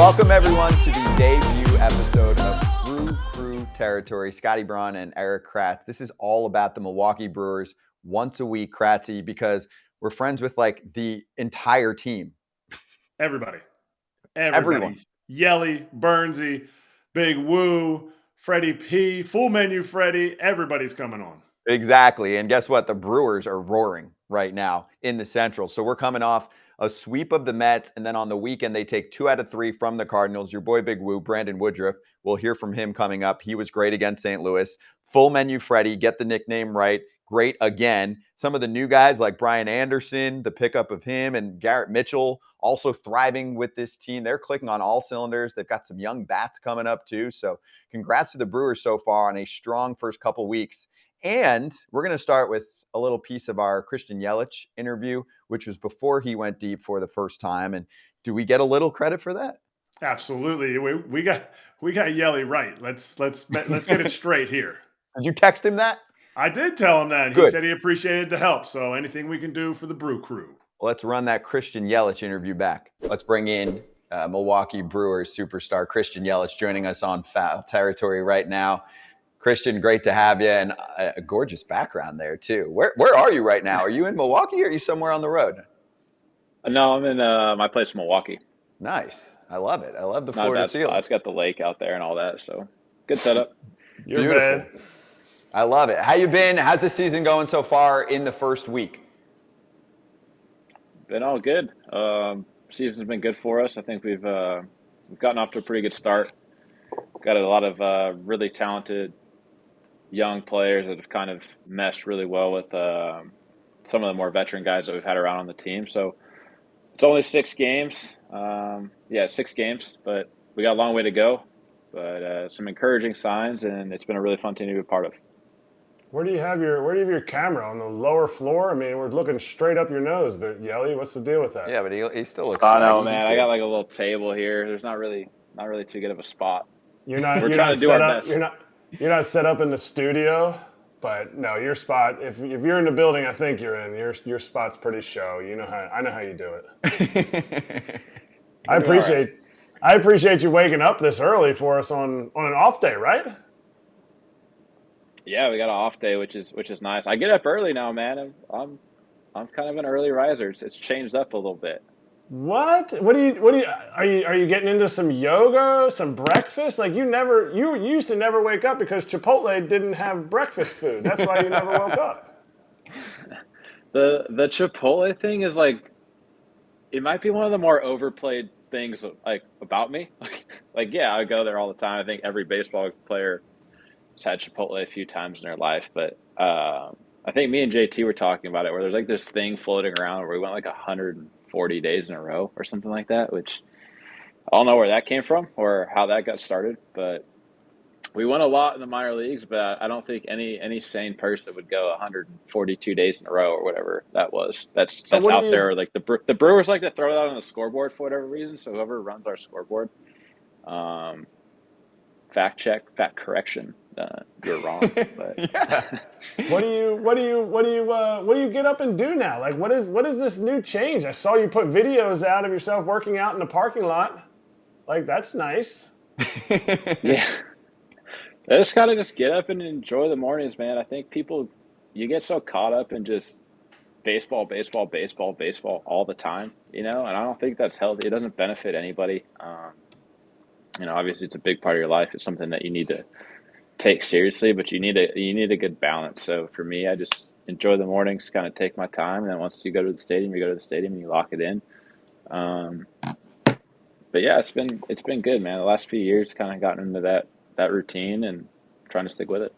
Welcome, everyone, to the debut episode of BrewCrew Territory. Scotty Braun and Erik Kratz. This is all about the Milwaukee Brewers once a week, Kratzy, because we're friends with, like, the entire team. Everybody. Everyone. Yelich, Burnsy, Big Woo, Freddie P, Full Menu Freddie. Everybody's coming on. Exactly. And guess what? The Brewers are roaring right now in the Central. So we're coming off a sweep of the Mets, and then on the weekend, they take 2 out of 3 from the Cardinals. Your boy Big Woo, Brandon Woodruff, we'll hear from him coming up. He was great against St. Louis. Full Menu Freddie, get the nickname right. Great again. Some of the new guys like Brian Anderson, the pickup of him, and Garrett Mitchell also thriving with this team. They're clicking on all cylinders. They've got some young bats coming up too. So congrats to the Brewers so far on a strong first couple weeks. And we're going to start with a little piece of our Christian Yelich interview, which was before he went deep for the first time. And do we get a little credit for that? Absolutely. We got Yelich right. Let's get it straight here. Did you text him that? I did tell him that. Good. He said he appreciated the help. So anything we can do for the Brew Crew. Let's run that Christian Yelich interview back. Let's bring in Milwaukee Brewers superstar Christian Yelich joining us on Foul Territory right now. Christian, great to have you, and a gorgeous background there too. Where are you right now? Are you in Milwaukee or are you somewhere on the road? No, I'm in my place in Milwaukee. Nice. I love it. I love the floor to ceiling. It's got the lake out there and all that, so good setup. You're beautiful. Bad. I love it. How you been? How's the season going so far in the first week? Been all good. Season's been good for us. I think we've gotten off to a pretty good start. Got a lot of really talented young players that have kind of meshed really well with some of the more veteran guys that we've had around on the team. So it's only 6 games. 6 games, but we got a long way to go. But some encouraging signs, and it's been a really fun team to be a part of. Where do you have your camera? On the lower floor? I mean, we're looking straight up your nose, but Yelich, what's the deal with that? Yeah, but he still looks. Oh no, man! I got like a little table here. There's not really too good of a spot. We're trying to do our best. You're not set up in the studio, but no, your spot. If you're in the building, I think you're in. Your spot's pretty show. I know how you do it. I appreciate you waking up this early for us on an off day, right? Yeah, we got an off day, which is nice. I get up early now, man. I'm kind of an early riser. It's changed up a little bit. What? Are you getting into some yoga, some breakfast? Like you used to never wake up because Chipotle didn't have breakfast food. That's why you never woke up. The Chipotle thing is like, it might be one of the more overplayed things like about me. Like, yeah, I go there all the time. I think every baseball player has had Chipotle a few times in their life, but I think me and JT were talking about it where there's like this thing floating around where we went like 140 days in a row or something like that, which I don't know where that came from or how that got started, but we won a lot in the minor leagues, but I don't think any sane person would go 142 days in a row or whatever that was. That's out there. Like the Brewers like to throw that on the scoreboard for whatever reason. So whoever runs our scoreboard, fact correction. You're wrong. But. Yeah. What do you get up and do now? Like what is this new change? I saw you put videos out of yourself working out in the parking lot. Like that's nice. Yeah. I just gotta get up and enjoy the mornings, man. I think you get so caught up in just baseball all the time, and I don't think that's healthy. It doesn't benefit anybody. Obviously it's a big part of your life. It's something that you need to take seriously, but you need a good balance. So for me, I just enjoy the mornings, kind of take my time, and then once you go to the stadium, and you lock it in. But yeah, it's been good, man. The last few years kind of gotten into that routine and trying to stick with it.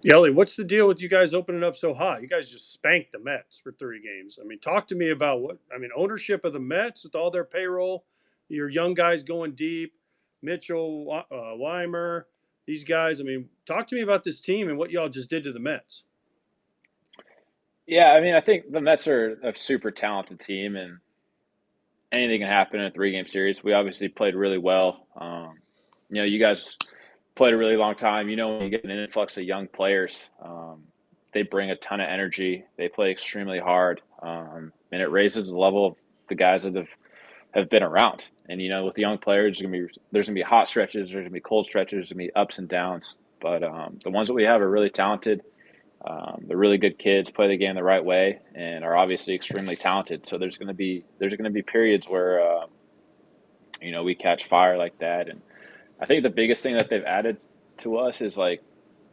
Yelich, what's the deal with you guys opening up so hot? You guys just spanked the Mets for 3 games. I mean, talk to me about ownership of the Mets with all their payroll, your young guys going deep, Mitchell, Weimer, these guys. I mean, talk to me about this team and what y'all just did to the Mets. Yeah, I mean, I think the Mets are a super talented team, and anything can happen in a 3-game series. We obviously played really well. You guys played a really long time. When you get an influx of young players, they bring a ton of energy. They play extremely hard, and it raises the level of the guys that have have been around. And, with the young players, there's gonna be hot stretches, there's gonna be cold stretches, there's gonna be ups and downs. But the ones that we have are really talented. They're really good kids, play the game the right way, and are obviously extremely talented. So there's gonna be periods where we catch fire like that. And I think the biggest thing that they've added to us is like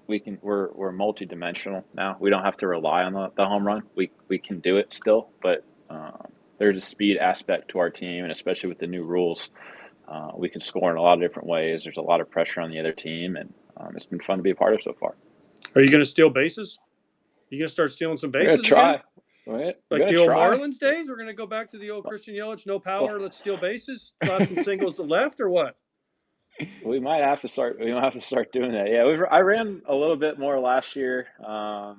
we're multi-dimensional now. We don't have to rely on the home run. We can do it still, but there's a speed aspect to our team, and especially with the new rules, we can score in a lot of different ways. There's a lot of pressure on the other team, and it's been fun to be a part of so far. Are you going to steal bases? You going to start stealing some bases? We're gonna try. Right. Like the old Marlins days? We're going to go back to the old Christian Yelich, no power, let's steal bases, slap some singles to left, or what? We might have to start. We might have to start doing that. Yeah, I ran a little bit more last year. I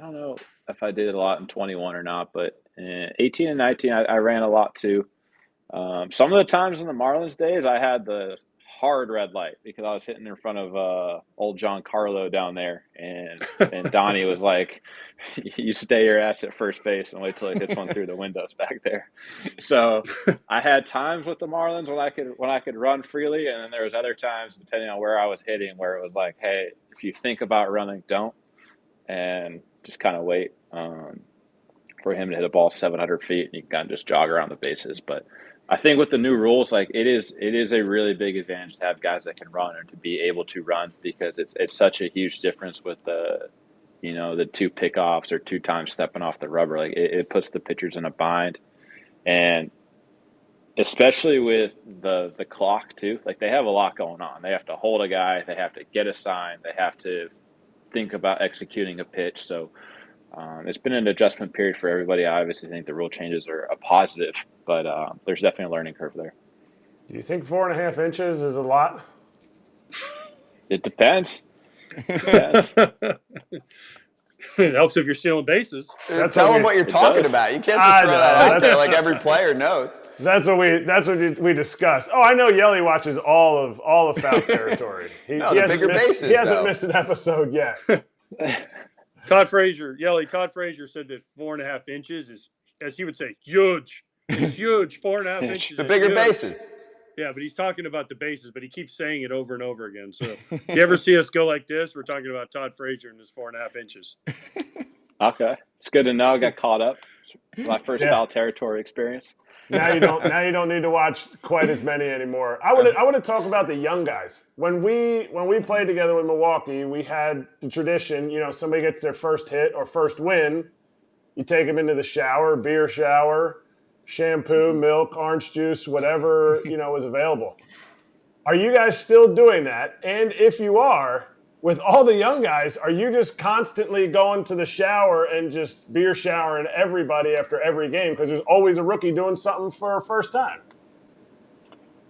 don't know if I did it a lot in 21 or not, but in 18 and 19, I ran a lot too. Some of the times in the Marlins days, I had the hard red light because I was hitting in front of old John Carlo down there, and Donnie was like, "You stay your ass at first base and wait till it hits one through the windows back there." So I had times with the Marlins when I could run freely, and then there was other times depending on where I was hitting where it was like, "Hey, if you think about running, don't," and just kind of wait for him to hit a ball 700 feet, and you can kind of just jog around the bases. But I think with the new rules, like it is a really big advantage to have guys that can run or to be able to run, because it's such a huge difference with the two pickoffs or 2 times stepping off the rubber. Like it puts the pitchers in a bind, and especially with the clock too. Like they have a lot going on. They have to hold a guy, they have to get a sign, they have to think about executing a pitch. So it's been an adjustment period for everybody. I obviously think the rule changes are a positive, but there's definitely a learning curve there. Do you think 4.5 inches is a lot? It depends. It helps if you're stealing bases. Tell them what you're talking about. You can't just throw that out there like every player knows. That's what we discussed. Oh, I know Yelich watches all of Foul Territory. He hasn't missed an episode yet. Todd Frazier said that 4.5 inches is, as he would say, huge. It's huge. 4.5 inches. The bigger huge. bases. Yeah, but he's talking about the bases, but he keeps saying it over and over again. So if you ever see us go like this, we're talking about Todd Frazier and his 4.5 inches. Okay. It's good to know. I got caught up. My first Foul Territory experience. Now you don't need to watch quite as many anymore. I want to talk about the young guys. When we played together with Milwaukee, we had the tradition, somebody gets their first hit or first win, you take them into the shower, beer shower, shampoo, milk, orange juice, whatever, is available. Are you guys still doing that? And if you are, with all the young guys, are you just constantly going to the shower and just beer showering everybody after every game? Because there's always a rookie doing something for a first time.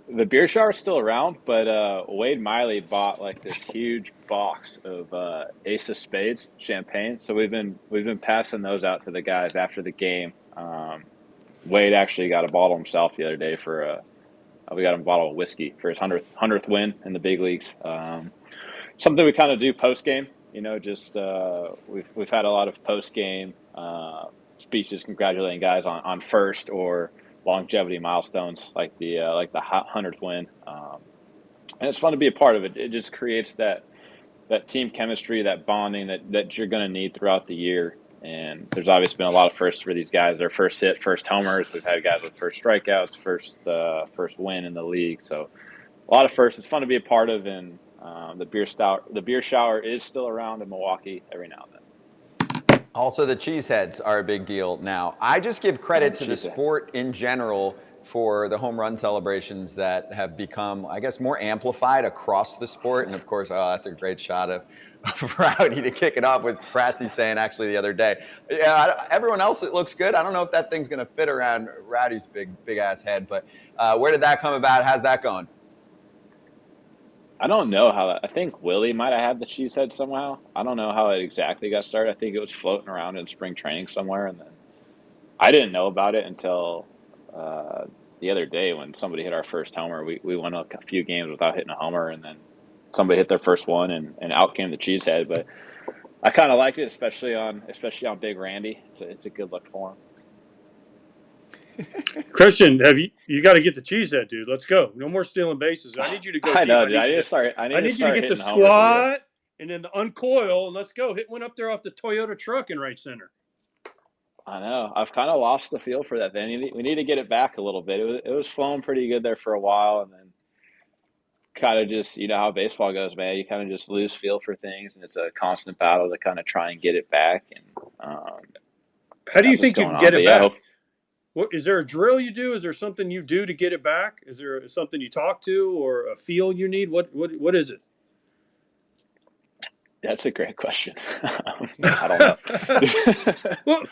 The beer shower is still around, but Wade Miley bought like this huge box of Ace of Spades champagne. So we've been passing those out to the guys after the game. Wade actually got a bottle himself the other day we got him a bottle of whiskey for his 100th win in the big leagues. Something we kind of do post game, just we've had a lot of post game speeches congratulating guys on first or longevity milestones like the 100th win, and it's fun to be a part of it. It just creates that team chemistry, that bonding that you're going to need throughout the year. And there's obviously been a lot of firsts for these guys. Their first hit, first homers. We've had guys with first strikeouts, first win in the league. So a lot of firsts. It's fun to be a part of, and the beer shower is still around in Milwaukee every now and then. Also, the cheeseheads are a big deal now. I just give credit to the sport in general for the home run celebrations that have become, I guess, more amplified across the sport. And of course, that's a great shot of Rowdy to kick it off with Pratzi saying actually the other day. Yeah, everyone else, it looks good. I don't know if that thing's going to fit around Rowdy's big ass head, but where did that come about? How's that going? I don't know how I think Willie might have had the cheesehead somehow. I don't know how it exactly got started. I think it was floating around in spring training somewhere, and then I didn't know about it until the other day when somebody hit our first homer. We went a few games without hitting a homer, and then somebody hit their first one, and out came the cheesehead. But I kind of like it, especially on Big Randy. It's a good look for him. Christian, you got to get the cheesehead, dude. Let's go. No more stealing bases. I need you to go I deep. know, dude. I need to start get the hitting homers again. squat and then the uncoil, and let's go. Hit one up there off the Toyota truck in right center. I know. I've kind of lost the feel for that thing. We need to get it back a little bit. It was flowing pretty good there for a while, and then kind of just, you know how baseball goes, man. You kind of just lose feel for things, and it's a constant battle to kind of try and get it back. And how do you think you can get it back? Yeah, Is there a drill you do? Is there something you do to get it back? Is there something you talk to or a feel you need? What is it? That's a great question. I don't know.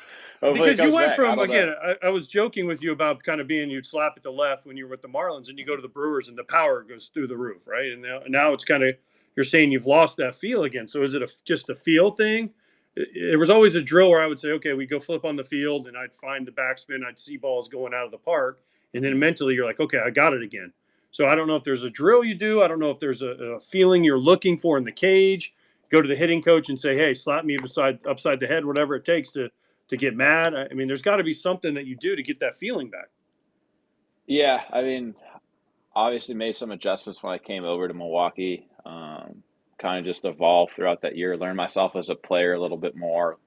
Well, because you went from, again, I was joking with you about kind of being, you'd slap at the left when you were with the Marlins, and you go to the Brewers and the power goes through the roof, right? And now it's kind of, you're saying you've lost that feel again. So is it just a feel thing? There was always a drill where I would say, okay, we go flip on the field, and I'd find the backspin, I'd see balls going out of the park, and then mentally you're like, okay, I got it again. So I don't know if there's a drill you do. I don't know if there's a feeling you're looking for in the cage. Go to the hitting coach and say, hey, slap me upside the head, whatever it takes to get mad. I mean, there's got to be something that you do to get that feeling back. Yeah, I mean, obviously made some adjustments when I came over to Milwaukee. Kind of just evolved throughout that year, learned myself as a player a little bit more,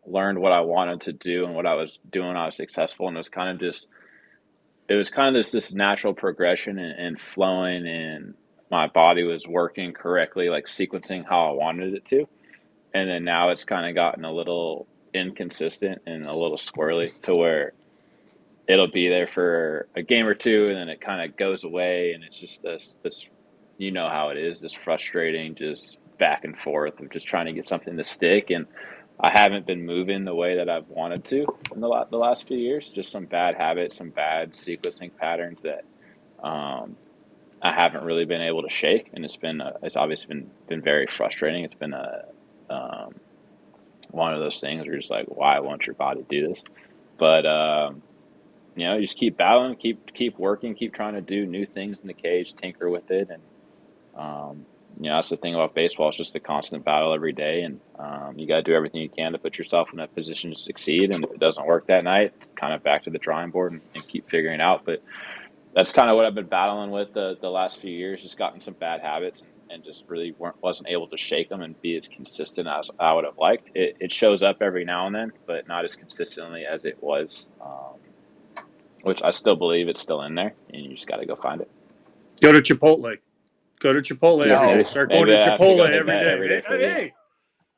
learned what I wanted to do and what I was doing. I was successful, and it was kind of this natural progression and flowing, and my body was working correctly, like sequencing how I wanted it to. And then now it's kind of gotten a little inconsistent and a little squirrely to where it'll be there for a game or two and then it kind of goes away, and it's just this you know how it is, this frustrating just back and forth of just trying to get something to stick. And I haven't been moving the way that I've wanted to in the last few years. Just some bad habits, some bad sequencing patterns that I haven't really been able to shake, and it's obviously been very frustrating. It's been one of those things where you're just like, why won't your body do this? But you know, you just keep battling, keep working, keep trying to do new things in the cage, tinker with it. And you know, that's the thing about baseball. It's just a constant battle every day, and you got to do everything you can to put yourself in a position to succeed. And if it doesn't work that night, kind of back to the drawing board and keep figuring out. But that's kind of what I've been battling with the last few years. Just gotten some bad habits and just really wasn't able to shake them and be as consistent as I would have liked. It shows up every now and then, but not as consistently as it was, which I still believe it's still in there, and you just got to go find it. Go to Chipotle. Go to Chipotle every day. Start going to Chipotle every day.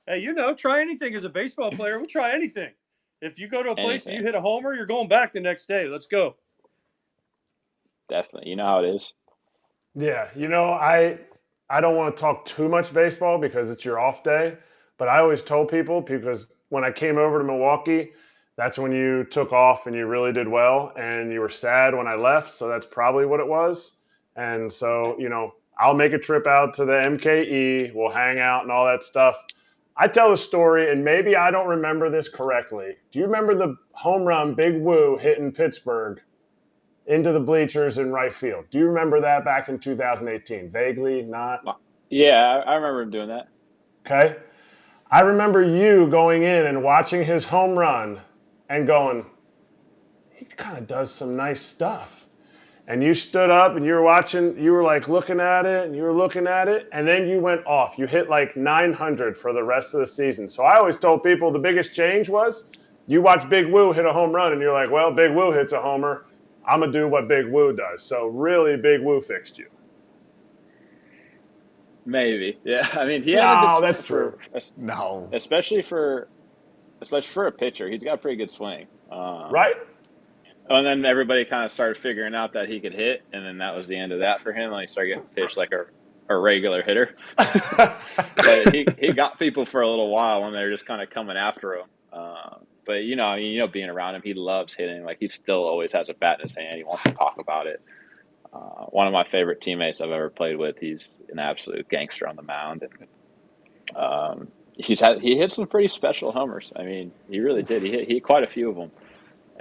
Hey, you know, try anything as a baseball player. We'll try anything. If you go to a place and you hit a homer, you're going back the next day. Let's go. Definitely. You know how it is. Yeah. You know, I don't want to talk too much baseball because it's your off day, but I always told people, because when I came over to Milwaukee, that's when you took off and you really did well, and you were sad when I left. So that's probably what it was. And so, you know, I'll make a trip out to the MKE. We'll hang out and all that stuff. I tell the story, and maybe I don't remember this correctly. Do you remember the home run Big Woo hit in Pittsburgh into the bleachers in right field? Do you remember that back in 2018? Vaguely, not? Yeah, I remember him doing that. Okay. I remember you going in and watching his home run and going, he kind of does some nice stuff. And you stood up and you were watching, you were like looking at it and you were looking at it, and then you went off. You hit like 900 for the rest of the season. So I always told people the biggest change was you watch Big Woo hit a home run and you're like, well, Big Woo hits a homer, I'm going to do what Big Woo does. So really, Big Woo fixed you. Maybe. Yeah. I mean, that's true. Especially for a pitcher. He's got a pretty good swing. Right? And then everybody kind of started figuring out that he could hit, and then that was the end of that for him. And he started getting pitched like a regular hitter. But he got people for a little while when they were just kind of coming after him. But you know, being around him, he loves hitting. Like, he still always has a bat in his hand. He wants to talk about it. One of my favorite teammates I've ever played with. He's an absolute gangster on the mound, and he hit some pretty special homers. I mean, he really did. He hit quite a few of them.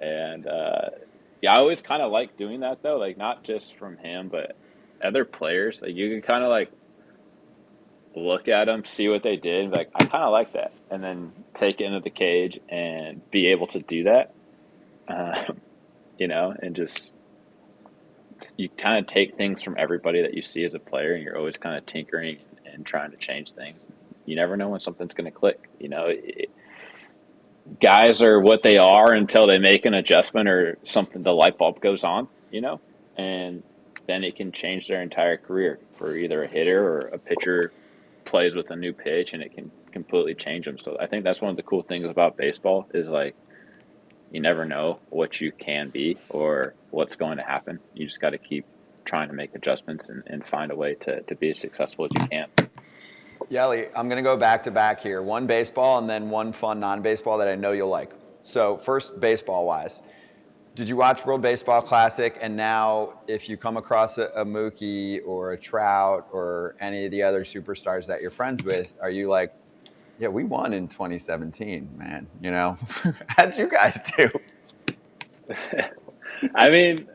And yeah, I always kind of like doing that, though, like not just from him, but other players. Like, you can kind of like look at them, see what they did, and be like, I kind of like that, and then take it into the cage and be able to do that. and just you kind of take things from everybody that you see as a player, and you're always kind of tinkering and trying to change things. You never know when something's going to click. Guys are what they are until they make an adjustment or something, the light bulb goes on, and then it can change their entire career for either a hitter or a pitcher plays with a new pitch, and it can completely change them. So I think that's one of the cool things about baseball is like, you never know what you can be or what's going to happen. You just got to keep trying to make adjustments and find a way to be as successful as you can. Yelich, I'm going to go back to back here. One baseball and then one fun non-baseball that I know you'll like. So first, baseball-wise, did you watch World Baseball Classic? And now if you come across a Mookie or a Trout or any of the other superstars that you're friends with, are you like, yeah, we won in 2017, man. How'd you guys do? I mean,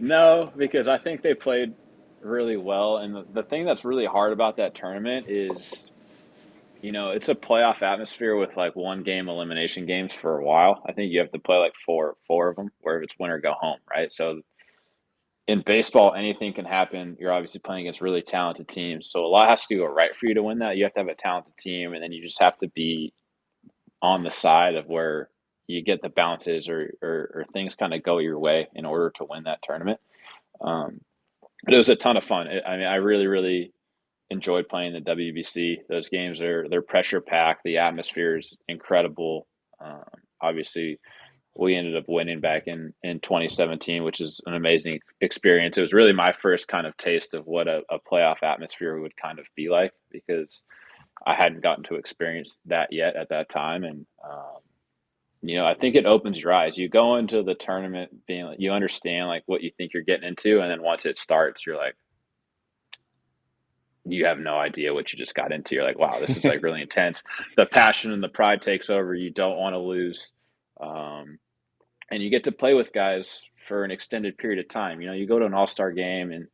no, because I think they played really well. And the thing that's really hard about that tournament is, it's a playoff atmosphere with like 1-game elimination games for a while. I think you have to play like four of them, where it's win or go home, right? So in baseball, anything can happen. You're obviously playing against really talented teams. So a lot has to go right for you to win that. You have to have a talented team, and then you just have to be on the side of where you get the bounces or things kind of go your way in order to win that tournament. But it was a ton of fun. I really, really enjoyed playing the WBC. Those games they're pressure packed. The atmosphere is incredible. Obviously, we ended up winning back in 2017, which is an amazing experience. It was really my first kind of taste of what a playoff atmosphere would kind of be like, because I hadn't gotten to experience that yet at that time. And, I think it opens your eyes. You go into the tournament being like, you understand like what you think you're getting into. And then once it starts, you're like, you have no idea what you just got into. You're like, wow, this is like really intense. The passion and the pride takes over. You don't want to lose. And you get to play with guys for an extended period of time. You go to an all-star game and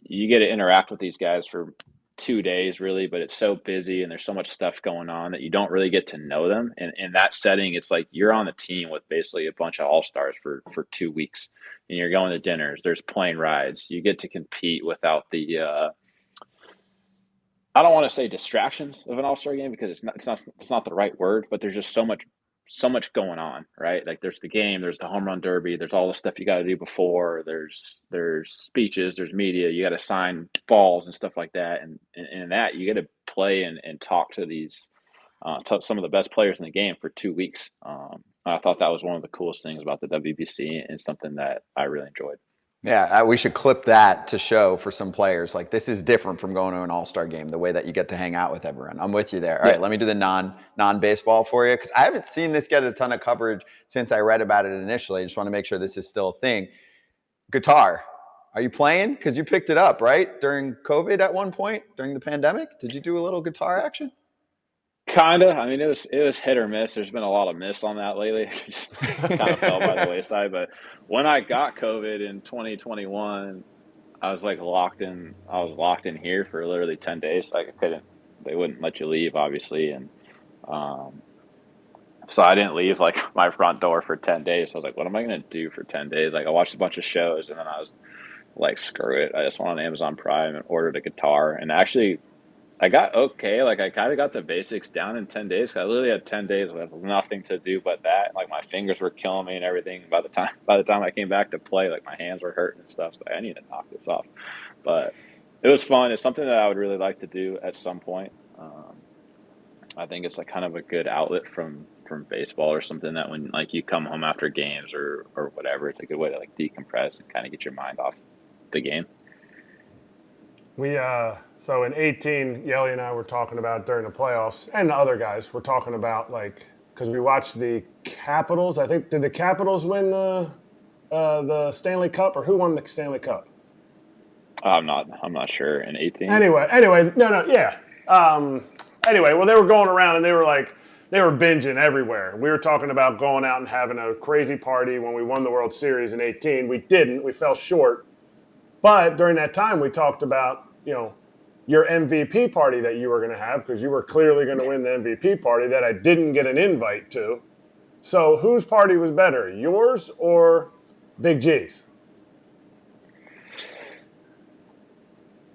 you get to interact with these guys for 2 days really, but it's so busy and there's so much stuff going on that you don't really get to know them. And in that setting, it's like you're on the team with basically a bunch of all-stars for 2 weeks, and you're going to dinners. There's plane rides. You get to compete without the, I don't want to say distractions of an all-star game, because it's not the right word, but there's just so much going on, right? Like there's the game, there's the home run derby, there's all the stuff you got to do before, there's speeches, there's media, you got to sign balls and stuff like that. And in that, you get to play and talk to these, some of the best players in the game for 2 weeks. I thought that was one of the coolest things about the WBC and something that I really enjoyed. Yeah, we should clip that to show for some players. Like, this is different from going to an all-star game, the way that you get to hang out with everyone. I'm with you there. All right, let me do the non-baseball for you, because I haven't seen this get a ton of coverage since I read about it initially. I just want to make sure this is still a thing. Guitar. Are you playing? Because you picked it up, right? During COVID at one point, during the pandemic? Did you do a little guitar action? Kind of. I mean, it was hit or miss. There's been a lot of miss on that lately. It just kind of fell by the wayside. But when I got COVID in 2021, I was like locked in. I was locked in here for literally 10 days. Like they wouldn't let you leave, obviously. And so I didn't leave like my front door for 10 days. I was like, what am I going to do for 10 days? Like, I watched a bunch of shows, and then I was like, screw it. I just went on Amazon Prime and ordered a guitar. And actually, I got okay. Like, I kind of got the basics down in 10 days. I literally had 10 days with nothing to do but that. Like, my fingers were killing me and everything. By the time I came back to play, like, my hands were hurting and stuff. So I need to knock this off. But it was fun. It's something that I would really like to do at some point. I think it's like kind of a good outlet from baseball, or something that when like you come home after games or whatever, it's a good way to like decompress and kind of get your mind off the game. We so in 18, Yelich and I were talking about during the playoffs, and the other guys were talking about, like, because we watched the Capitals. I think, did the Capitals win the Stanley Cup, or who won the Stanley Cup? I'm not sure. In 18. Anyway, yeah. Anyway, well, they were going around and they were binging everywhere. We were talking about going out and having a crazy party when we won the World Series in 18. We didn't. We fell short. But during that time, we talked about, your MVP party that you were going to have, because you were clearly going to win the MVP party that I didn't get an invite to. So whose party was better, yours or Big G's?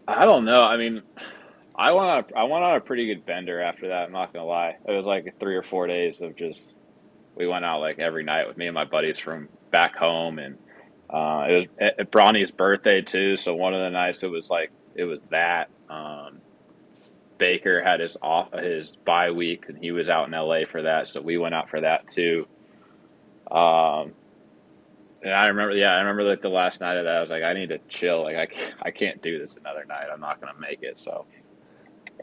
I don't know. I mean, I went on a pretty good bender after that. I'm not gonna lie. It was like 3 or 4 days of just we went out like every night with me and my buddies from back home, and it was at Bronny's birthday too. So one of the nights it was that. Baker had his bye week, and he was out in LA for that, so we went out for that too. Um, and I remember like the last night of that, I was like, I need to chill. Like I can't do this another night. I'm not gonna make it. So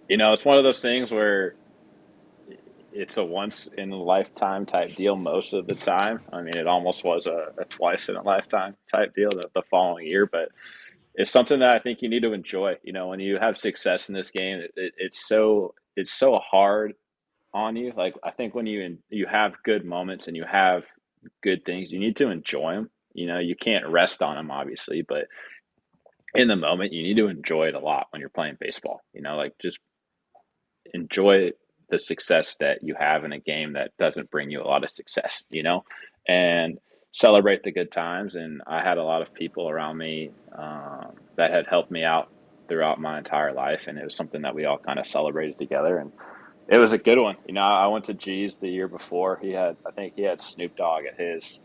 it's one of those things where it's a once in a lifetime type deal most of the time. I mean, it almost was a twice in a lifetime type deal the following year, but it's something that I think you need to enjoy. When you have success in this game, it's so hard on you. Like I think when you have good moments and you have good things, you need to enjoy them. You can't rest on them, obviously, but in the moment, you need to enjoy it a lot when you're playing baseball. Like just enjoy the success that you have in a game that doesn't bring you a lot of success, and celebrate the good times. And I had a lot of people around me that had helped me out throughout my entire life. And it was something that we all kind of celebrated together. And it was a good one. I went to G's the year before. I think he had Snoop Dogg at his,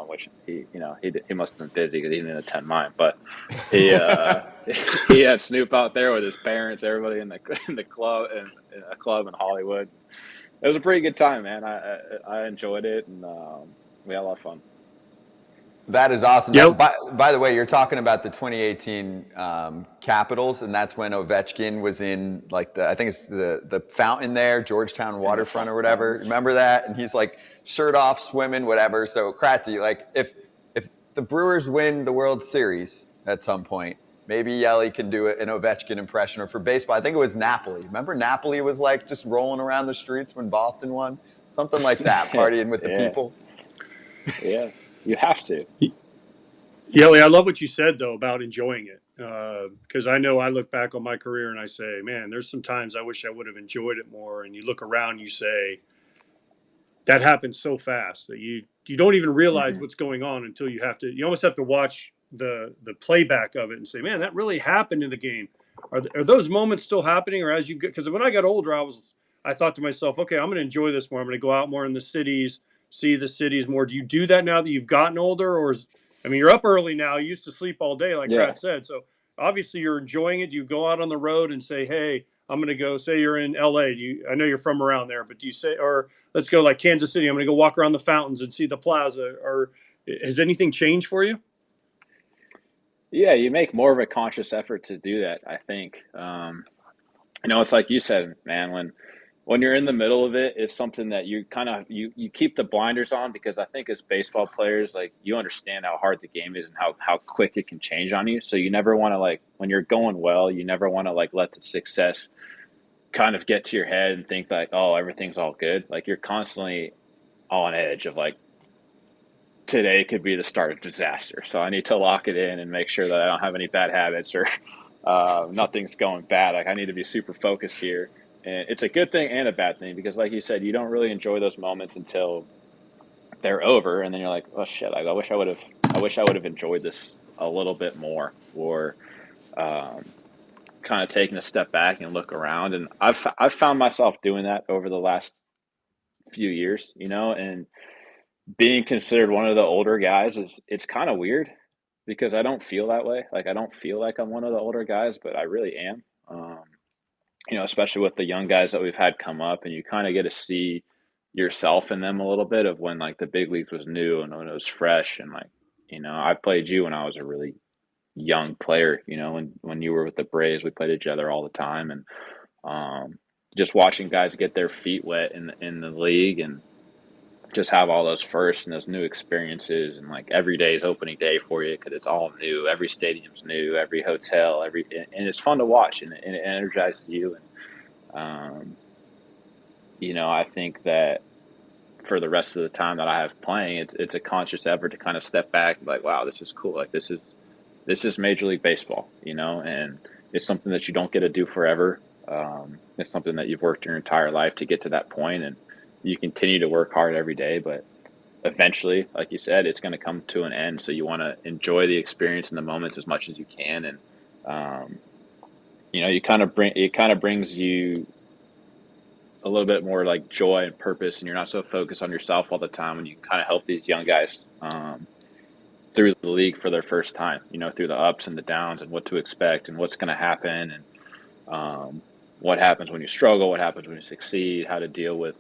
which he must have been busy because he didn't attend mine. But he he had Snoop out there with his parents, everybody in the club and a club in Hollywood. It was a pretty good time, man. I enjoyed it, and we had a lot of fun. That is awesome. Yep. By the way, you're talking about the 2018 Capitals, and that's when Ovechkin was in I think it's the fountain there, Georgetown waterfront or whatever. Remember that? And he's like shirt off, swimming, whatever. So Kratzy, like if the Brewers win the World Series at some point, maybe Yelich can do an Ovechkin impression. Or for baseball, I think it was Napoli. Remember Napoli was like just rolling around the streets when Boston won? Something like that, partying with the people. Yeah. You have to. Yelly, I love what you said, though, about enjoying it. Because I know I look back on my career and I say, man, there's some times I wish I would have enjoyed it more. And you look around, you say, that happens so fast that you don't even realize what's going on until you almost have to watch the playback of it and say, man, that really happened in the game. Are those moments still happening? Or because when I got older, I thought to myself, okay, I'm going to enjoy this more. I'm going to go out more in the cities, see the cities more. Do you do that now that you've gotten older? You're up early now. You used to sleep all day, like Brad said. So obviously you're enjoying it. Do you go out on the road and say, hey, I'm going to go, say you're in LA. I know you're from around there, but do you say, or let's go like Kansas City, I'm going to go walk around the fountains and see the plaza? Or has anything changed for you? Yeah, you make more of a conscious effort to do that, I think. It's like you said, man, when you're in the middle of it, it's something that you kind of you keep the blinders on, because I think as baseball players, like, you understand how hard the game is and how quick it can change on you. So you never want to, like, when you're going well, you never want to like let the success kind of get to your head and think like, oh, everything's all good. Like, you're constantly on edge of like, today could be the start of disaster. So I need to lock it in and make sure that I don't have any bad habits or nothing's going bad. Like, I need to be super focused here. And it's a good thing and a bad thing, because like you said, you don't really enjoy those moments until they're over. And then you're like, oh shit, I wish I would have enjoyed this a little bit more, or kind of taking a step back and look around. And I've found myself doing that over the last few years, and being considered one of the older guys it's kind of weird, because I don't feel that way. Like, I don't feel like I'm one of the older guys, but I really am. Especially with the young guys that we've had come up, and you kind of get to see yourself in them a little bit, of when like the big leagues was new and when it was fresh. And like, I played you when I was a really young player, when you were with the Braves, we played each other all the time. And just watching guys get their feet wet in the league, and just have all those firsts and those new experiences, and like every day is opening day for you, because it's all new. Every stadium's new, every hotel, and it's fun to watch, and it energizes you. And I think that for the rest of the time that I have playing, it's a conscious effort to kind of step back and be like, wow, this is cool. Like, this is Major League Baseball, and it's something that you don't get to do forever. It's something that you've worked your entire life to get to that point, and you continue to work hard every day. But eventually, like you said, it's going to come to an end. So you want to enjoy the experience and the moments as much as you can. And, it kind of brings you a little bit more like joy and purpose, and you're not so focused on yourself all the time when you kind of help these young guys through the league for their first time, through the ups and the downs and what to expect and what's going to happen, and what happens when you struggle, what happens when you succeed, how to deal with,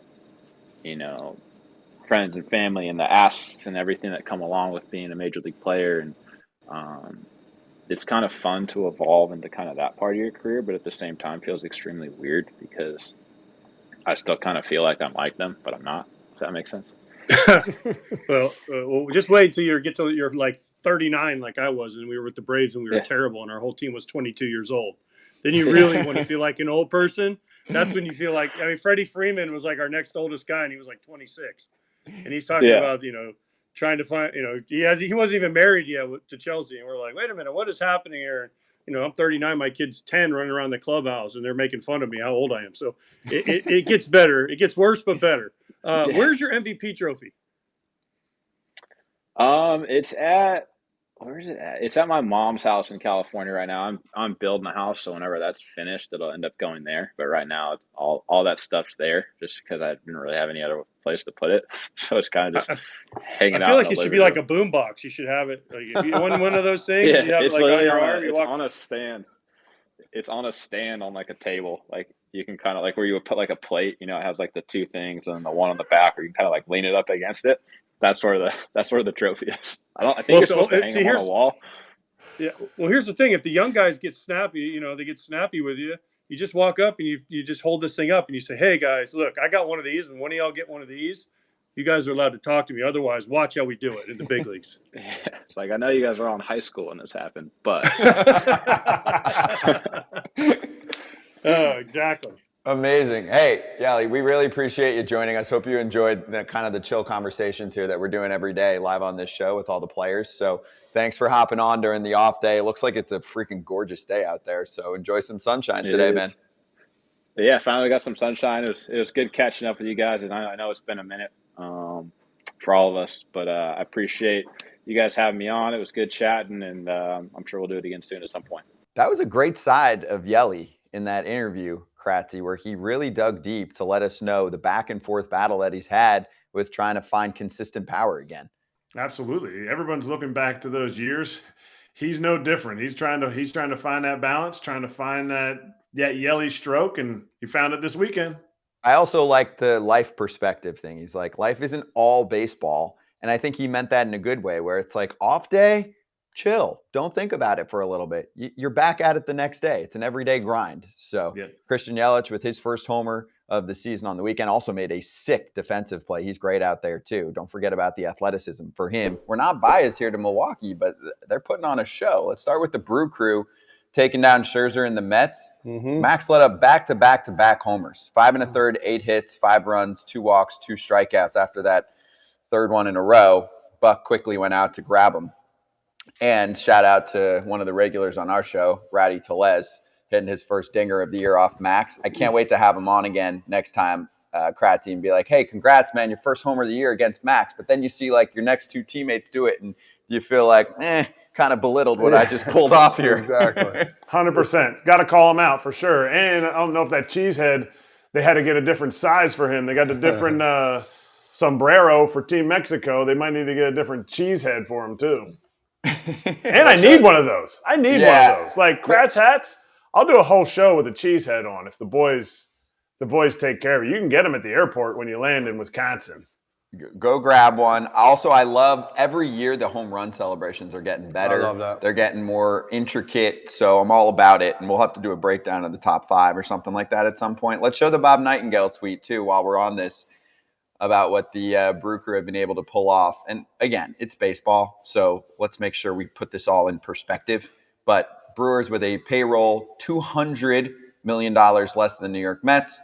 friends and family and the asks and everything that come along with being a major league player. And it's kind of fun to evolve into kind of that part of your career, but at the same time feels extremely weird because I still kind of feel like I'm like them, but I'm not. Does that make sense? Well, just wait till you get to you're like 39, like I was, and we were with the Braves, and we were terrible, and our whole team was 22 years old. Then you really want to feel like an old person. That's when you feel like, Freddie Freeman was like our next oldest guy, and he was like 26, and he's talking about trying to find, he wasn't even married yet to Chelsea, and we're like, wait a minute, what is happening here? I'm 39, my kid's 10, running around the clubhouse, and they're making fun of me how old I am. So it gets better. It gets worse, but better. Where's your MVP trophy? Where is it at? It's at my mom's house in California right now. I'm building a house, so whenever that's finished, it'll end up going there. But right now, all that stuff's there, just because I didn't really have any other place to put it. So it's kind of just hanging out. I feel like it should be like a boom box. You should have it. Like if you want one of those things, you have it like on your arm. It's on a stand. It's on a stand on like a table. Like you can kind of like where you would put like a plate. It has like the two things and the one on the back, where you can kind of like lean it up against it. That's where the trophy is. I think it's supposed to hang on a wall. Yeah. Well, here's the thing: if the young guys get snappy, they get snappy with you. You just walk up and you just hold this thing up and you say, "Hey guys, look, I got one of these, and one of y'all get one of these. You guys are allowed to talk to me. Otherwise, watch how we do it in the big leagues." Yeah, it's like I know you guys were all in high school when this happened, but oh, exactly. Amazing. Hey, Yelich, we really appreciate you joining us. Hope you enjoyed the chill conversations here that we're doing every day live on this show with all the players. So thanks for hopping on during the off day. It looks like it's a freaking gorgeous day out there. So enjoy some sunshine today, man. But yeah, finally got some sunshine. It was good catching up with you guys. And I know it's been a minute for all of us, but I appreciate you guys having me on. It was good chatting, and I'm sure we'll do it again soon at some point. That was a great side of Yelich in that interview, Kratzy, where he really dug deep to let us know the back and forth battle that he's had with trying to find consistent power again. Absolutely. Everyone's looking back to those years. He's no different. He's trying to find that balance, trying to find that Yelich stroke, and he found it this weekend. I also like the life perspective thing. He's like, life isn't all baseball. And I think he meant that in a good way, where it's like off day, chill. Don't think about it for a little bit. You're back at it the next day. It's an everyday grind. So Christian Yelich, with his first homer of the season on the weekend, also made a sick defensive play. He's great out there too. Don't forget about the athleticism for him. We're not biased here to Milwaukee, but they're putting on a show. Let's start with the Brew Crew taking down Scherzer and the Mets. Max led up back-to-back homers. 5 1/3, 8 hits, 5 runs, 2 walks, 2 strikeouts. After that third one in a row, Buck quickly went out to grab him. And shout out to one of the regulars on our show, Ratty Telez, hitting his first dinger of the year off Max. I can't wait to have him on again next time, Kratzy, and be like, hey, congrats, man, your first homer of the year against Max. But then you see like your next 2 teammates do it, and you feel like, kind of belittled what I just pulled off here. Exactly. 100%. Got to call him out for sure. And I don't know if that cheesehead, they had to get a different size for him. They got a different sombrero for Team Mexico. They might need to get a different cheesehead for him too. And I need one of those. One of those. Like Kratz hats, I'll do a whole show with a cheese head on if the boys take care of you. You can get them at the airport when you land in Wisconsin. Go grab one. Also, I love every year the home run celebrations are getting better. I love that. They're getting more intricate, so I'm all about it. And we'll have to do a breakdown of the top 5 or something like that at some point. Let's show the Bob Nightingale tweet too while we're on this about what the Brew Crew have been able to pull off. And again, it's baseball, so let's make sure we put this all in perspective. But Brewers, with a payroll $200 million less than the New York Mets,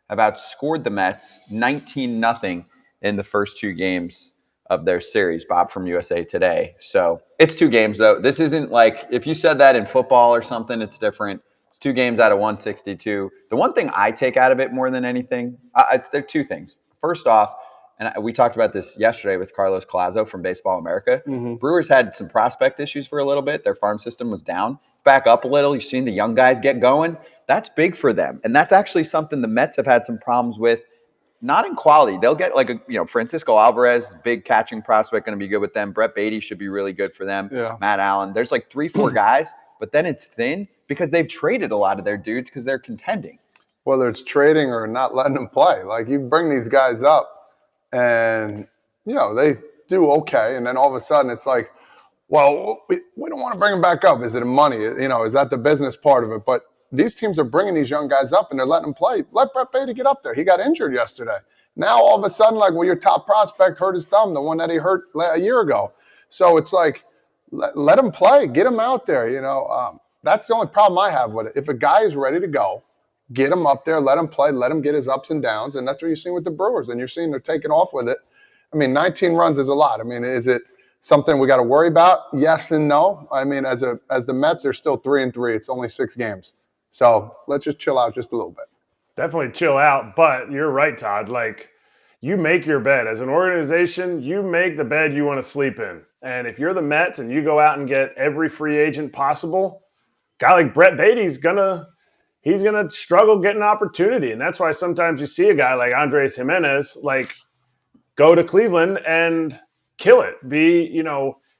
have outscored the Mets 19-0 in the first 2 games of their series. Bob from USA Today. So it's 2 games, though. This isn't like, if you said that in football or something, it's different. It's 2 games out of 162. The one thing I take out of it more than anything, there are 2 things. First off, and we talked about this yesterday with Carlos Collazo from Baseball America. Mm-hmm. Brewers had some prospect issues for a little bit. Their farm system was down. It's back up a little. You've seen the young guys get going. That's big for them. And that's actually something the Mets have had some problems with. Not in quality. They'll get Francisco Alvarez, big catching prospect, going to be good with them. Brett Beatty should be really good for them. Yeah. Matt Allen. There's like 3-4 guys, but then it's thin because they've traded a lot of their dudes because they're contending. Whether it's trading or not letting them play. Like, you bring these guys up and, they do okay. And then all of a sudden it's like, well, we don't want to bring them back up. Is it money? Is that the business part of it? But these teams are bringing these young guys up and they're letting them play. Let Brett Beatty get up there. He got injured yesterday. Now all of a sudden, your top prospect hurt his thumb, the one that he hurt a year ago. So it's like, let him play. Get him out there, That's the only problem I have with it. If a guy is ready to go, get him up there, let him play, let him get his ups and downs, and that's what you're seeing with the Brewers. And you're seeing they're taking off with it. 19 runs is a lot. Is it something we got to worry about? Yes and no. As the Mets, they're still 3-3. It's only 6 games. So let's just chill out just a little bit. Definitely chill out, but you're right, Todd. You make your bed. As an organization, you make the bed you want to sleep in. And if you're the Mets and you go out and get every free agent possible, a guy like Brett Beatty's he's gonna struggle getting an opportunity. And that's why sometimes you see a guy like Andres Jimenez go to Cleveland and kill it.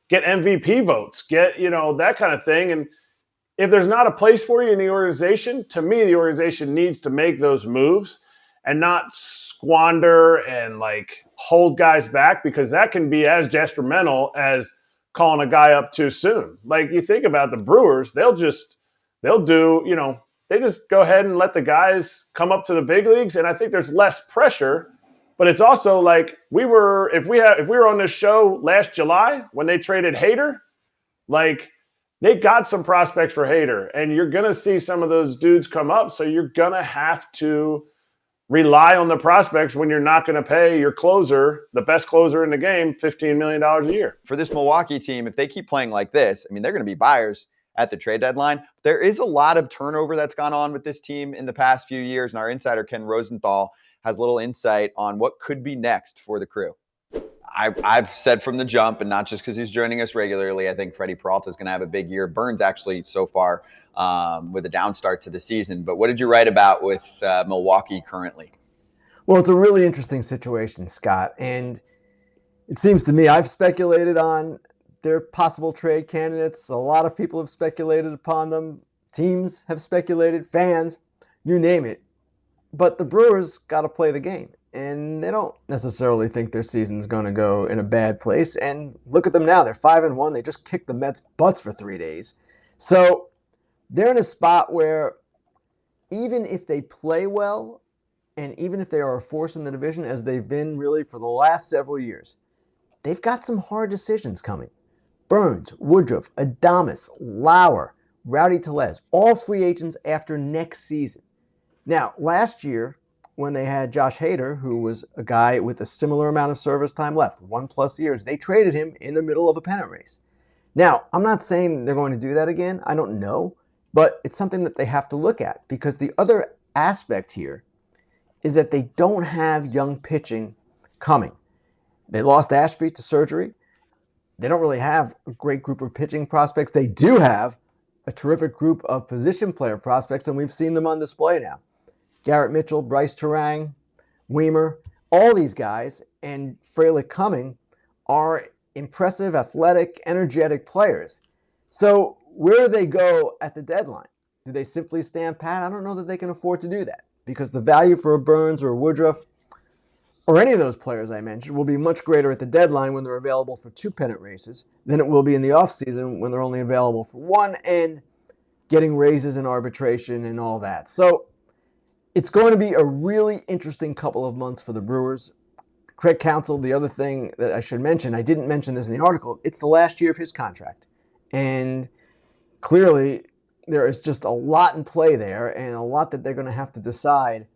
Get MVP votes, get that kind of thing. And if there's not a place for you in the organization, to me, the organization needs to make those moves and not squander and hold guys back, because that can be as detrimental as calling a guy up too soon. You think about the Brewers, they just go ahead and let the guys come up to the big leagues. And I think there's less pressure, but it's also if we were on this show last July when they traded Hader, they got some prospects for Hader, and you're going to see some of those dudes come up. So you're going to have to rely on the prospects when you're not going to pay your closer, the best closer in the game, $15 million a year. For this Milwaukee team, if they keep playing like this, they're going to be buyers at the trade deadline. There is a lot of turnover that's gone on with this team in the past few years, and our insider Ken Rosenthal has a little insight on what could be next for the Crew. I've said from the jump, and not just because he's joining us regularly, I think Freddie Peralta is going to have a big year. Burns actually so far with a down start to the season. But what did you write about with Milwaukee currently? Well, it's a really interesting situation, Scott. And it seems to me, I've speculated on their possible trade candidates. A lot of people have speculated upon them. Teams have speculated, fans, you name it. But the Brewers got to play the game. And they don't necessarily think their season's going to go in a bad place. And look at them now. They're 5-1. They just kicked the Mets' butts for 3 days. So they're in a spot where even if they play well, and even if they are a force in the division, as they've been really for the last several years, they've got some hard decisions coming. Burns, Woodruff, Adames, Lauer, Rowdy Tellez, all free agents after next season. Now, last year, when they had Josh Hader, who was a guy with a similar amount of service time left, 1+ years, they traded him in the middle of a pennant race. Now, I'm not saying they're going to do that again. I don't know. But it's something that they have to look at, because the other aspect here is that they don't have young pitching coming. They lost Ashby to surgery. They don't really have a great group of pitching prospects. They do have a terrific group of position player prospects, and we've seen them on display now. Garrett Mitchell, Bryce Terang, Weimer, all these guys, and Frelick Cumming are impressive, athletic, energetic players. So where do they go at the deadline? Do they simply stand pat? I don't know that they can afford to do that, because the value for a Burns or a Woodruff or any of those players I mentioned will be much greater at the deadline when they're available for 2 pennant races than it will be in the offseason when they're only available for 1 and getting raises in arbitration and all that. So it's going to be a really interesting couple of months for the Brewers. Craig Counsell, the other thing that I should mention, I didn't mention this in the article, it's the last year of his contract. And clearly there is just a lot in play there, and a lot that they're going to have to decide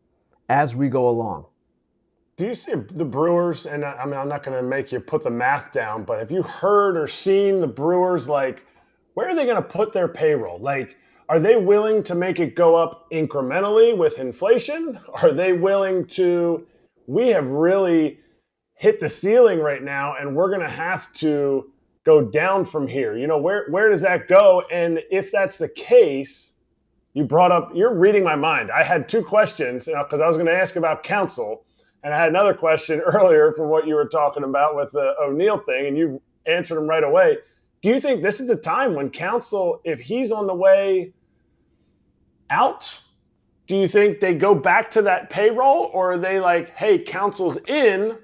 as we go along. Do you see the Brewers, and I'm not going to make you put the math down, but have you heard or seen the Brewers, where are they going to put their payroll? Are they willing to make it go up incrementally with inflation? Are they willing to, we have really hit the ceiling right now, and we're going to have to go down from here. Where does that go? And if that's the case, you're reading my mind. I had two questions because I was going to ask about Counsell, and I had another question earlier from what you were talking about with the O'Neill thing, and you answered them right away. Do you think this is the time when Counsell, if he's on the way out, do you think they go back to that payroll, or are they like, hey, Counsell's in,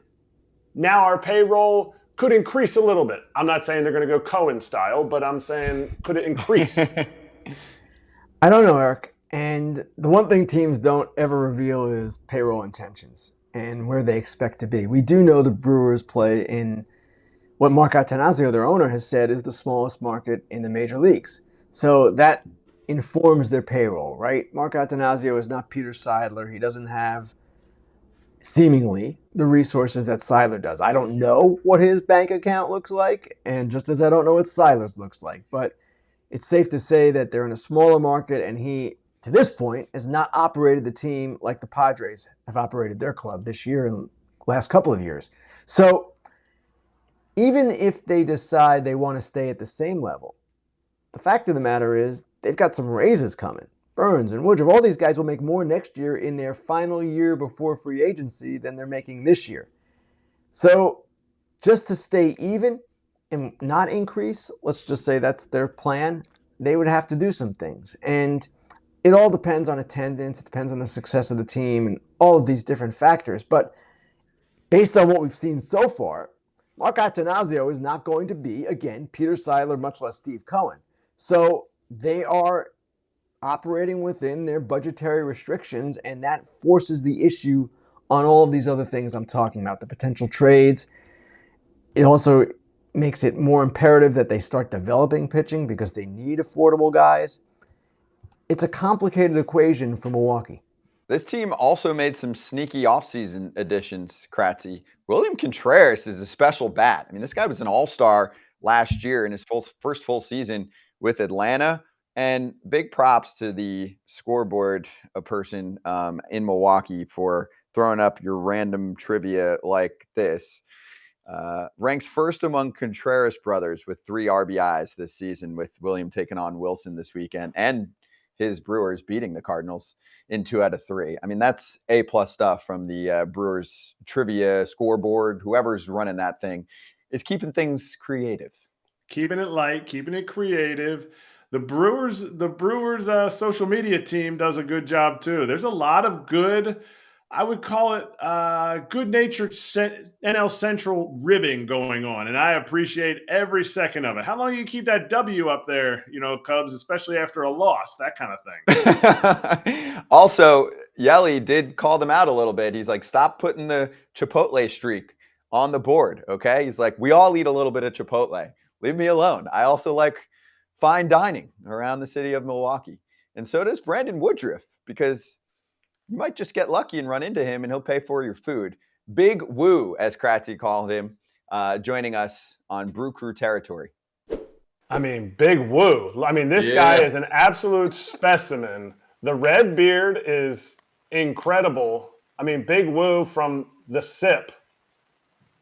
now our payroll could increase a little bit? I'm not saying they're going to go Cohen style, but I'm saying, could it increase? I don't know, Erik. And the one thing teams don't ever reveal is payroll intentions and where they expect to be. We do know the Brewers play in what Mark Attanasio, their owner, has said is the smallest market in the major leagues. So that informs their payroll, right? Mark Attanasio is not Peter Seidler. He doesn't have, seemingly, the resources that Seidler does. I don't know what his bank account looks like, and just as I don't know what Seidler's looks like, but it's safe to say that they're in a smaller market, and he, to this point, has not operated the team like the Padres have operated their club this year and the last couple of years. So even if they decide they want to stay at the same level, the fact of the matter is they've got some raises coming. Burns and Woodruff, all these guys will make more next year in their final year before free agency than they're making this year. So just to stay even and not increase, let's just say that's their plan, they would have to do some things. And it all depends on attendance, it depends on the success of the team and all of these different factors. But based on what we've seen so far, Mark Attanasio is not going to be, again, Peter Seidler, much less Steve Cohen. So they are operating within their budgetary restrictions, and that forces the issue on all of these other things I'm talking about, the potential trades. It also makes it more imperative that they start developing pitching because they need affordable guys. It's a complicated equation for Milwaukee. This team also made some sneaky offseason additions, Kratzy. William Contreras is a special bat. I mean, this guy was an all-star last year in his first full season with Atlanta. And big props to the scoreboard person in Milwaukee for throwing up your random trivia like this. Ranks first among Contreras brothers with 3 RBIs this season, with William taking on Wilson this weekend and his Brewers beating the Cardinals in 2 out of 3. I mean, that's A-plus stuff from the Brewers trivia scoreboard. Whoever's running that thing is keeping things creative. Keeping it light, keeping it creative. The Brewers social media team does a good job too. There's a lot of good, I would call it good-natured NL Central ribbing going on, and I appreciate every second of it. How long do you keep that W up there, Cubs, especially after a loss, that kind of thing? Also, Yelich did call them out a little bit. He's like, stop putting the Chipotle streak on the board, okay? He's like, we all eat a little bit of Chipotle. Leave me alone. I also like fine dining around the city of Milwaukee. And so does Brandon Woodruff, because you might just get lucky and run into him and he'll pay for your food. Big Woo, as Kratzy called him, joining us on BrewCrew Territory. I mean, Big Woo. I mean, this guy is an absolute specimen. The red beard is incredible. I mean, Big Woo from The Sip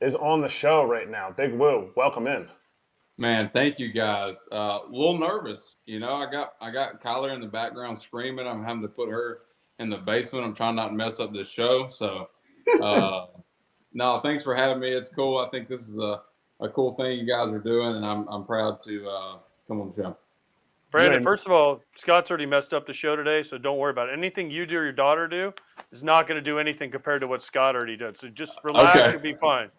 is on the show right now. Big Woo, welcome in. Man, thank you guys. A little nervous, I got Kyler in the background screaming. I'm having to put her in the basement. I'm trying not to mess up this show. So, no, thanks for having me. It's cool. I think this is a cool thing you guys are doing, and I'm proud to come on the show. Brandon, first of all, Scott's already messed up the show today, so don't worry about it. Anything you do or your daughter do is not going to do anything compared to what Scott already did. So just relax, You'll be fine.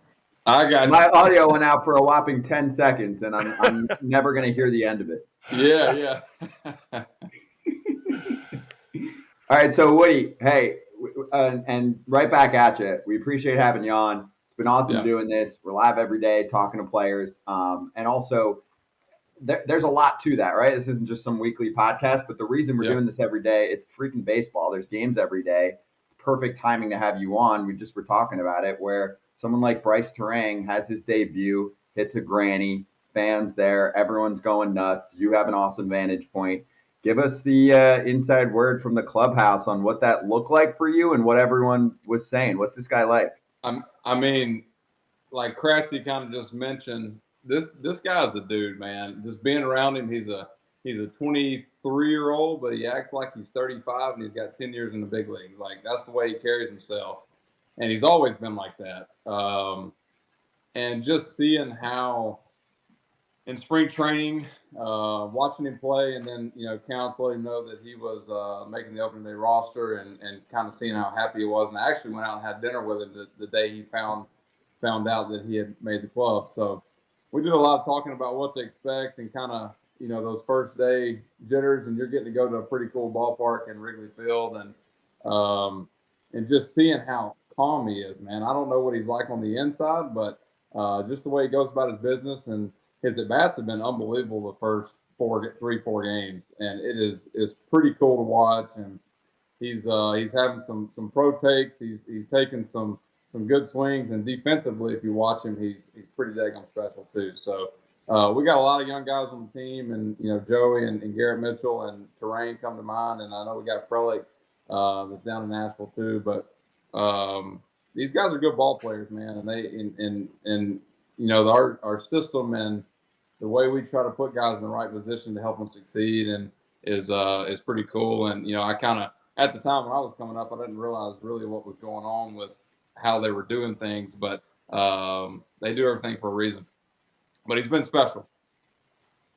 I got my audio went out for a whopping 10 seconds, and I'm never going to hear the end of it. Yeah. All right, so Woody, hey, and right back at you. We appreciate having you on. It's been awesome doing this. We're live every day talking to players. And also, there's a lot to that, right? This isn't just some weekly podcast, but the reason we're doing this every day, it's freaking baseball. There's games every day. Perfect timing to have you on. We just were talking about it, where someone like Bryce Terang has his debut, hits a granny, fans there, everyone's going nuts. You have an awesome vantage point. Give us the inside word from the clubhouse on what that looked like for you and what everyone was saying. What's this guy like? I mean, like Kratzy kind of just mentioned, this guy's a dude, man. Just being around him, he's a 23-year-old, but he acts like he's 35 and he's got 10 years in the big leagues. Like, that's the way he carries himself, and he's always been like that. And just seeing how in spring training, watching him play, and then Counts let him know that he was making the opening day roster, and kind of seeing how happy he was. And I actually went out and had dinner with him the day he found out that he had made the club. So we did a lot of talking about what to expect and kind of those first day jitters, and you're getting to go to a pretty cool ballpark in Wrigley Field, and just seeing how calm he is, man. I don't know what he's like on the inside, but just the way he goes about his business, and his at-bats have been unbelievable the first 4 games, and it's pretty cool to watch. And he's having some pro takes. He's taking some good swings, and defensively, if you watch him, he's pretty daggone special too. So we got a lot of young guys on the team, and Joey and Garrett Mitchell and Terrain come to mind, and I know we got Frelick that's down in Nashville too. But these guys are good ball players, man, and they our system and the way we try to put guys in the right position to help them succeed and is pretty cool. And I kind of, at the time when I was coming up, I didn't realize really what was going on with how they were doing things, but they do everything for a reason. But he's been special.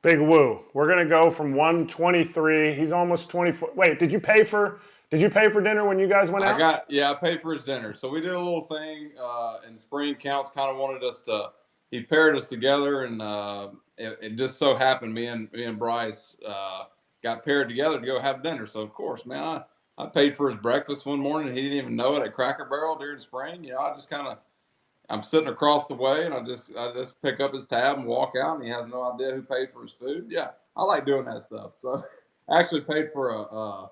Big Woo. We're gonna go from 123. He's almost 24. Wait, did you pay for dinner when you guys went out? I paid for his dinner. So we did a little thing in spring. Counts kind of wanted us to. He paired us together, and it just so happened me and Bryce got paired together to go have dinner. So of course, man, I paid for his breakfast one morning, and he didn't even know it at Cracker Barrel during spring. I just I'm sitting across the way, and I just pick up his tab and walk out, and he has no idea who paid for his food. Yeah, I like doing that stuff. So I actually paid for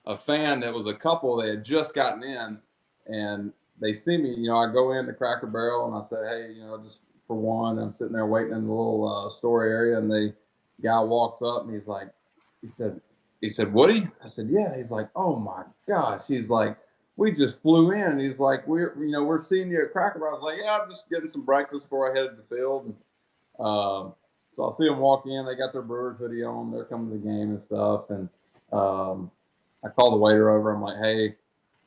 a fan that was a couple. They had just gotten in, and they see me. I go into Cracker Barrel, and I say, hey, just for one, I'm sitting there waiting in the little store area, and the guy walks up, and he said, Woody? I said, yeah. He's like, oh my gosh. He's like, we just flew in. He's like, we're seeing you at Cracker Barrel. I was like, yeah, I'm just getting some breakfast before I headed to the field. And, so I see them walk in. They got their Brewers hoodie on. They're coming to the game and stuff. And I called the waiter over. I'm like, hey,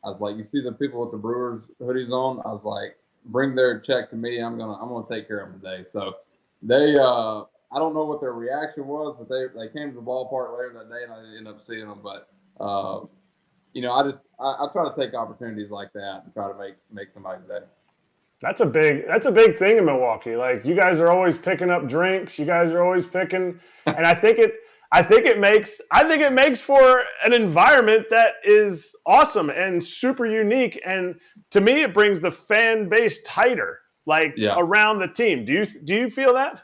I was like, you see the people with the Brewers hoodies on? I was like, bring their check to me. I'm gonna take care of them today. So they, I don't know what their reaction was, but they came to the ballpark later that day, and I ended up seeing them. But I try to take opportunities like that and try to make somebody's day. That's a big thing in Milwaukee. Like, you guys are always picking up drinks. You guys are always picking, and I think it makes for an environment that is awesome and super unique. And to me, it brings the fan base tighter, around the team. Do you feel that?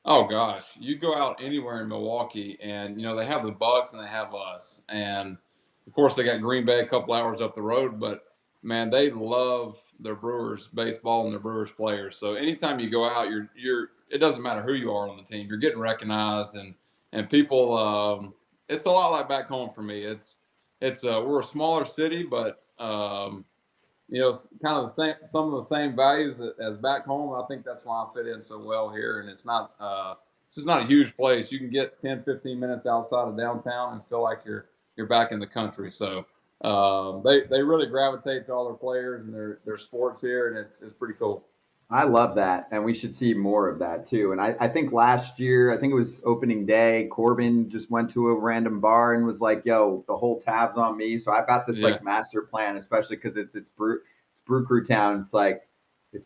Oh gosh, you go out anywhere in Milwaukee, and they have the Bucks and they have us, and of course they got Green Bay a couple hours up the road. But man, they love their Brewers baseball and their Brewers players. So anytime you go out, you're it doesn't matter who you are on the team, you're getting recognized, and people. It's a lot like back home for me. We're a smaller city, but kind of the same, some of the same values as back home. I think that's why I fit in so well here. And it's just not a huge place. You can get 10, 15 minutes outside of downtown and feel like you're back in the country. So they really gravitate to all their players and their sports here, and it's pretty cool. I love that, and we should see more of that too. And I think last year, I think it was opening day, Corbin just went to a random bar and was like, yo, the whole tab's on me. So I've got this master plan, especially because it's BrewCrew Town. It's like,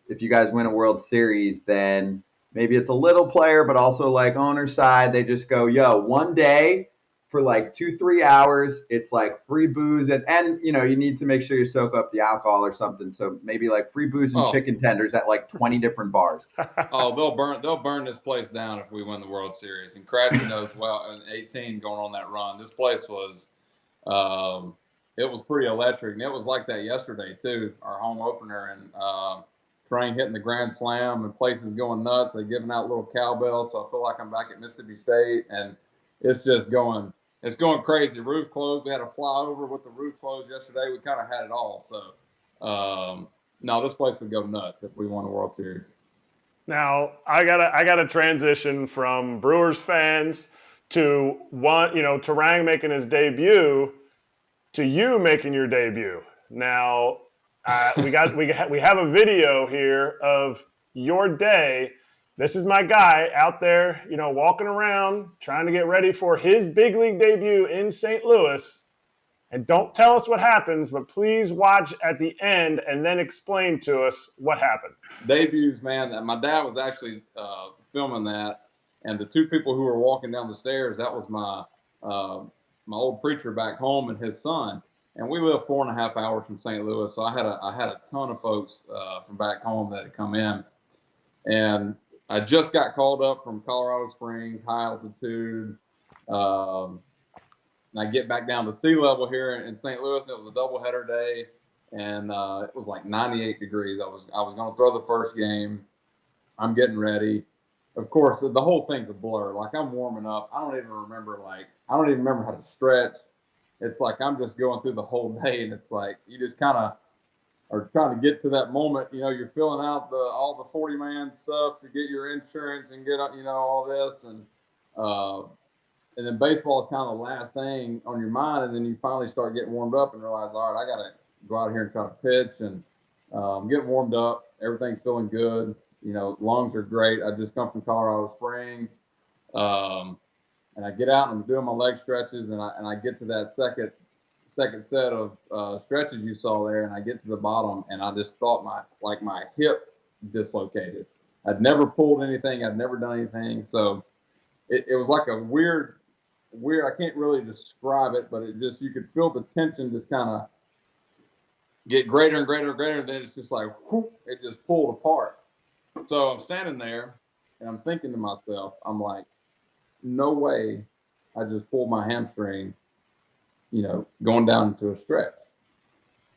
if you guys win a World Series, then maybe it's a little player, but also like owner side, they just go, yo, one day for like 2-3 hours, it's like free booze, and you need to make sure you soak up the alcohol or something. So maybe like free booze and chicken tenders at like 20 different bars. Oh, they'll burn this place down if we win the World Series. And Kratzy knows well. In 2018, going on that run, this place was it was pretty electric, and it was like that yesterday too. Our home opener, and Train hitting the grand slam, and places going nuts. They're giving out little cowbells, so I feel like I'm back at Mississippi State, and it's just going. It's going crazy. Roof closed. We had a flyover with the roof closed yesterday. We kind of had it all. So, no, this place would go nuts if we won the World Series. Now I gotta transition from Brewers fans to Tarang making his debut to you making your debut. Now we have a video here of your day. This is my guy out there, walking around trying to get ready for his big league debut in St. Louis. And don't tell us what happens, but please watch at the end and then explain to us what happened. Debuts, man. My dad was actually filming that, and the two people who were walking down the stairs, that was my old preacher back home and his son. And we live 4.5 hours from St. Louis, so I had a ton of folks from back home that had come in, and I just got called up from Colorado Springs, high altitude. And I get back down to sea level here in St. Louis. It was a doubleheader day, and it was like 98 degrees. I was going to throw the first game. I'm getting ready. Of course, the whole thing's a blur. Like, I'm warming up. I don't even remember how to stretch. It's like I'm just going through the whole day, and it's like you just kind of are trying to get to that moment. You're filling out all the 40-man stuff to get your insurance and get all this, and then baseball is kind of the last thing on your mind, and then you finally start getting warmed up and realize, all right, I got to go out here and try to pitch, and get warmed up. Everything's feeling good. Lungs are great. I just come from Colorado Springs, and I get out and I'm doing my leg stretches, and I get to that second set of stretches you saw there, and I get to the bottom, and I just thought my hip dislocated. I'd never pulled anything. I'd never done anything, so it was like a weird. I can't really describe it, but you could feel the tension just kind of get greater and greater and greater. And then it's just like, whoop, it just pulled apart. So I'm standing there and I'm thinking to myself, I'm like, no way I just pulled my hamstring, going down into a stretch.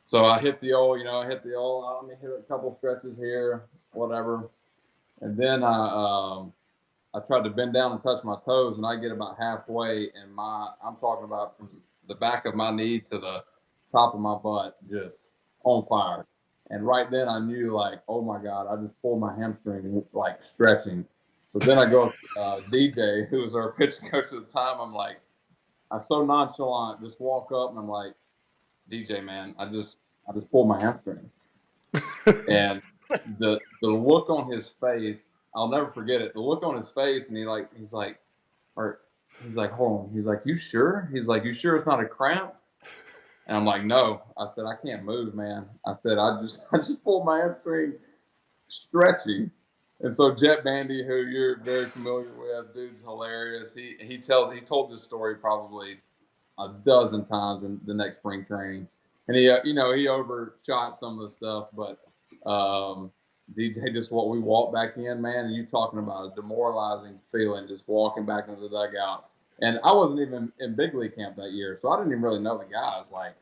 So I hit the old, let me hit a couple stretches here, whatever. And then I tried to bend down and touch my toes, and I get about halfway, and I'm talking about from the back of my knee to the top of my butt, just on fire. And right then I knew, like, oh my God, I just pulled my hamstring, like, stretching. So then I go, DJ, who was our pitch coach at the time, I'm like, I so nonchalant, just walk up and I'm like, DJ, man, I just pulled my hamstring. And the look on his face, I'll never forget it. The look on his face, and he's like, hold on. He's like, you sure? He's like, you sure it's not a cramp? And I'm like, no. I said, I can't move, man. I said, I just pulled my hamstring stretching. And so Jet Bandy, who you're very familiar with, dude's hilarious. He told this story probably a dozen times in the next spring training, and he overshot some of the stuff, but DJ, just what we walked back in, man, and you talking about a demoralizing feeling, just walking back into the dugout. And I wasn't even in big league camp that year, so I didn't even really know the guys. Like,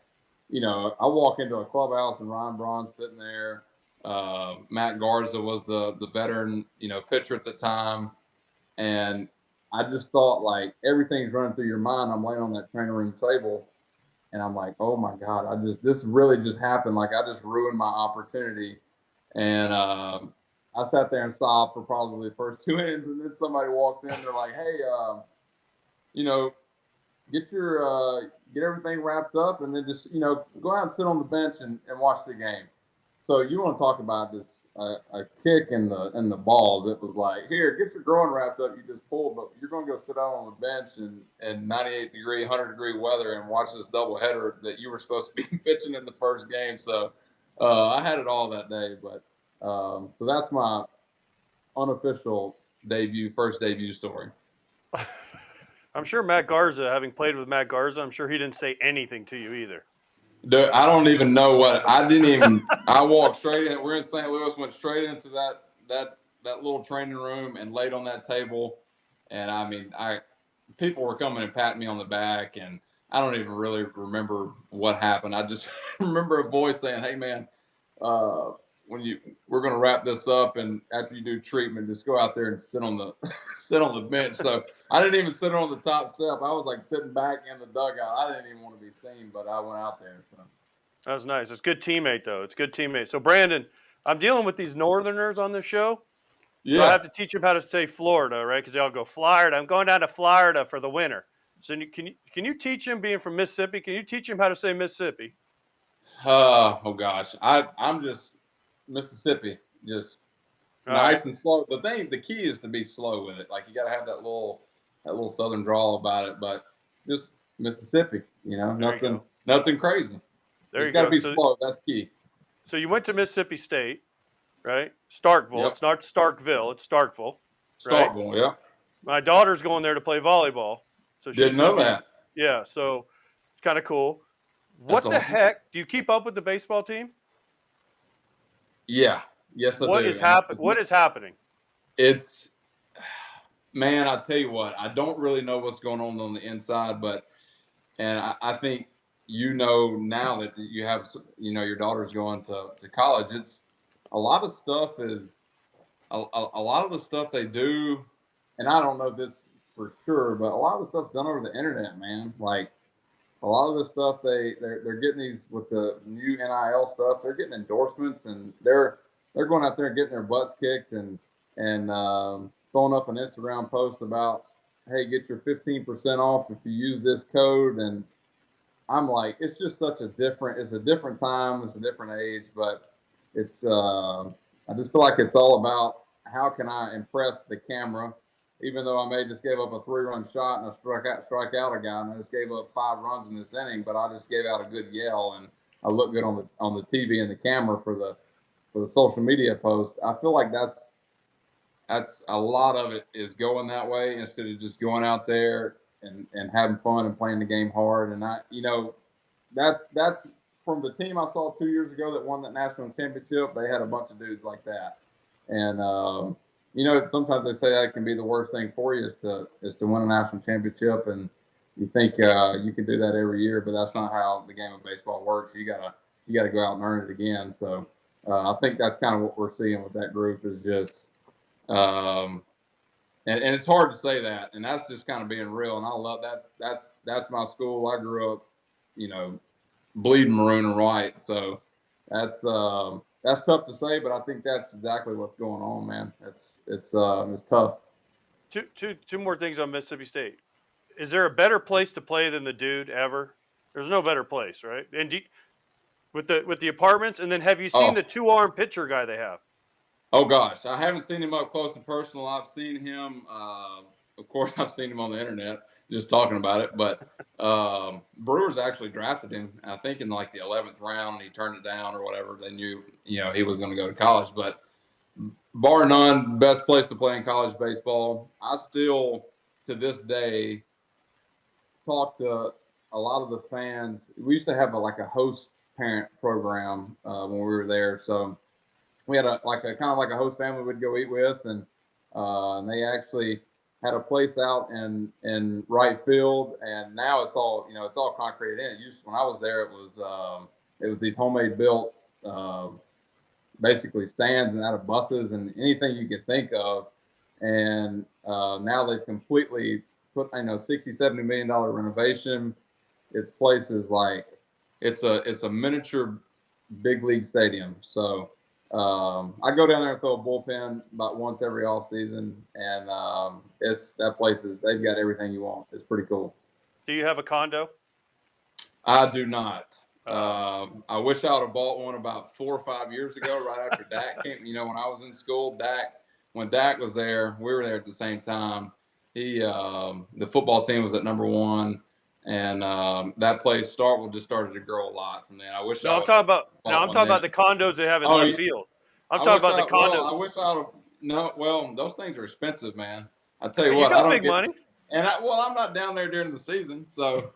I walk into a clubhouse and Ryan Braun's sitting there. Matt Garza was the veteran, pitcher at the time. And I just thought, like, everything's running through your mind. I'm laying on that training room table, and I'm like, oh my God, this really just happened. Like, I just ruined my opportunity. And I sat there and sobbed for probably the first 2 innings, and then somebody walked in. They're like, "Hey, get everything wrapped up, and then just go out and sit on the bench and watch the game." So you want to talk about this a kick in the balls? It was like, here, get your groin wrapped up. You just pulled, but you're going to go sit down on the bench in 98-degree, 100-degree weather and watch this doubleheader that you were supposed to be pitching in the first game. So. I had it all that day, but so that's my unofficial first debut story. I'm sure Matt Garza, having played with Matt Garza, I'm sure he didn't say anything to you either. Dude, I don't even know what I walked straight in. We're in St. Louis, went straight into that little training room and laid on that table. And I mean, people were coming and patting me on the back, and I don't even really remember what happened. I just remember a voice saying, "Hey, man, we're going to wrap this up, and after you do treatment, just go out there and sit on the bench." So I didn't even sit on the top step. I was like sitting back in the dugout. I didn't even want to be seen, but I went out there. So. That was nice. It's a good teammate, though. It's a good teammate. So, Brandon, I'm dealing with these Northerners on this show. So I have to teach them how to say Florida, right? Because they all go Florida. I'm going down to Florida for the winter. So can you teach him, being from Mississippi? Can you teach him how to say Mississippi? Oh gosh, I'm just Mississippi, just nice and slow. The key is to be slow with it. Like you got to have that little southern drawl about it, but just Mississippi. Nothing crazy. There you got to go. be slow. That's key. So you went to Mississippi State, right? Starkville. Yep. It's not Starkville. It's Starkville. Right? Starkville. Yeah. My daughter's going there to play volleyball. So she didn't know that. Yeah. So it's kind of cool. What the heck? Do you keep up with the baseball team? Yeah. Yes, I do. What is happening? It's, man, I tell you what, I don't really know what's going on the inside, and I think now that you have your daughter's going to college, it's a lot of stuff is a lot of the stuff they do, and I don't know this for sure, but a lot of the stuff's done over the internet, man. Like a lot of the stuff they're getting these with the new NIL stuff, they're getting endorsements, and they're going out there and getting their butts kicked and throwing up an Instagram post about, hey, get your 15% off if you use this code. And I'm like, it's just it's a different time, it's a different age, but it's, I just feel like it's all about how can I impress the camera, even though I may just gave up a 3-run shot and I strike out a guy, and I just gave up 5 runs in this inning, but I just gave out a good yell and I look good on the TV and the camera for the social media post. I feel like that's a lot of it is going that way instead of just going out there and having fun and playing the game hard. And that's from the team I saw 2 years ago that won that national championship. They had a bunch of dudes like that. And, sometimes they say that can be the worst thing for you is to win a national championship. And you think you can do that every year, but that's not how the game of baseball works. You gotta go out and earn it again. So I think that's kind of what we're seeing with that group is just, and it's hard to say that, and that's just kind of being real. And I love that. That's my school. I grew up, bleeding maroon and white. So that's tough to say, but I think that's exactly what's going on, man. It's tough. Two more things on Mississippi State. Is there a better place to play than the Dude ever? There's no better place, right? And with the apartments, and then have you seen the 2-arm pitcher guy they have? Oh gosh, I haven't seen him up close and personal. I've seen him, of course, I've seen him on the internet, just talking about it. But Brewers actually drafted him, I think, in like the 11th round, and he turned it down or whatever. They knew, he was going to go to college. But bar none, best place to play in college baseball. I still, to this day, talk to a lot of the fans. We used to have a host parent program when we were there, so we had a kind of like a host family we'd go eat with, and they actually had a place out in right field, and now it's all concreted in. When I was there, it was these homemade built basically stands and out of buses and anything you could think of, and now they've completely put $60-70 million renovation. Its place is like it's a miniature big league stadium. So I go down there and throw a bullpen about once every off season, and they've got everything you want. It's pretty cool. Do you have a condo? I do not. I wish I would have bought one about 4 or 5 years ago, right after Dak came. When I was in school, when Dak was there, we were there at the same time. The football team was at number 1. And that place just started to grow a lot from then. I'm talking about the condos they have in left field. I'm talking about the condos. Those things are expensive, man. I tell you what, what, I don't big money. And I'm not down there during the season, so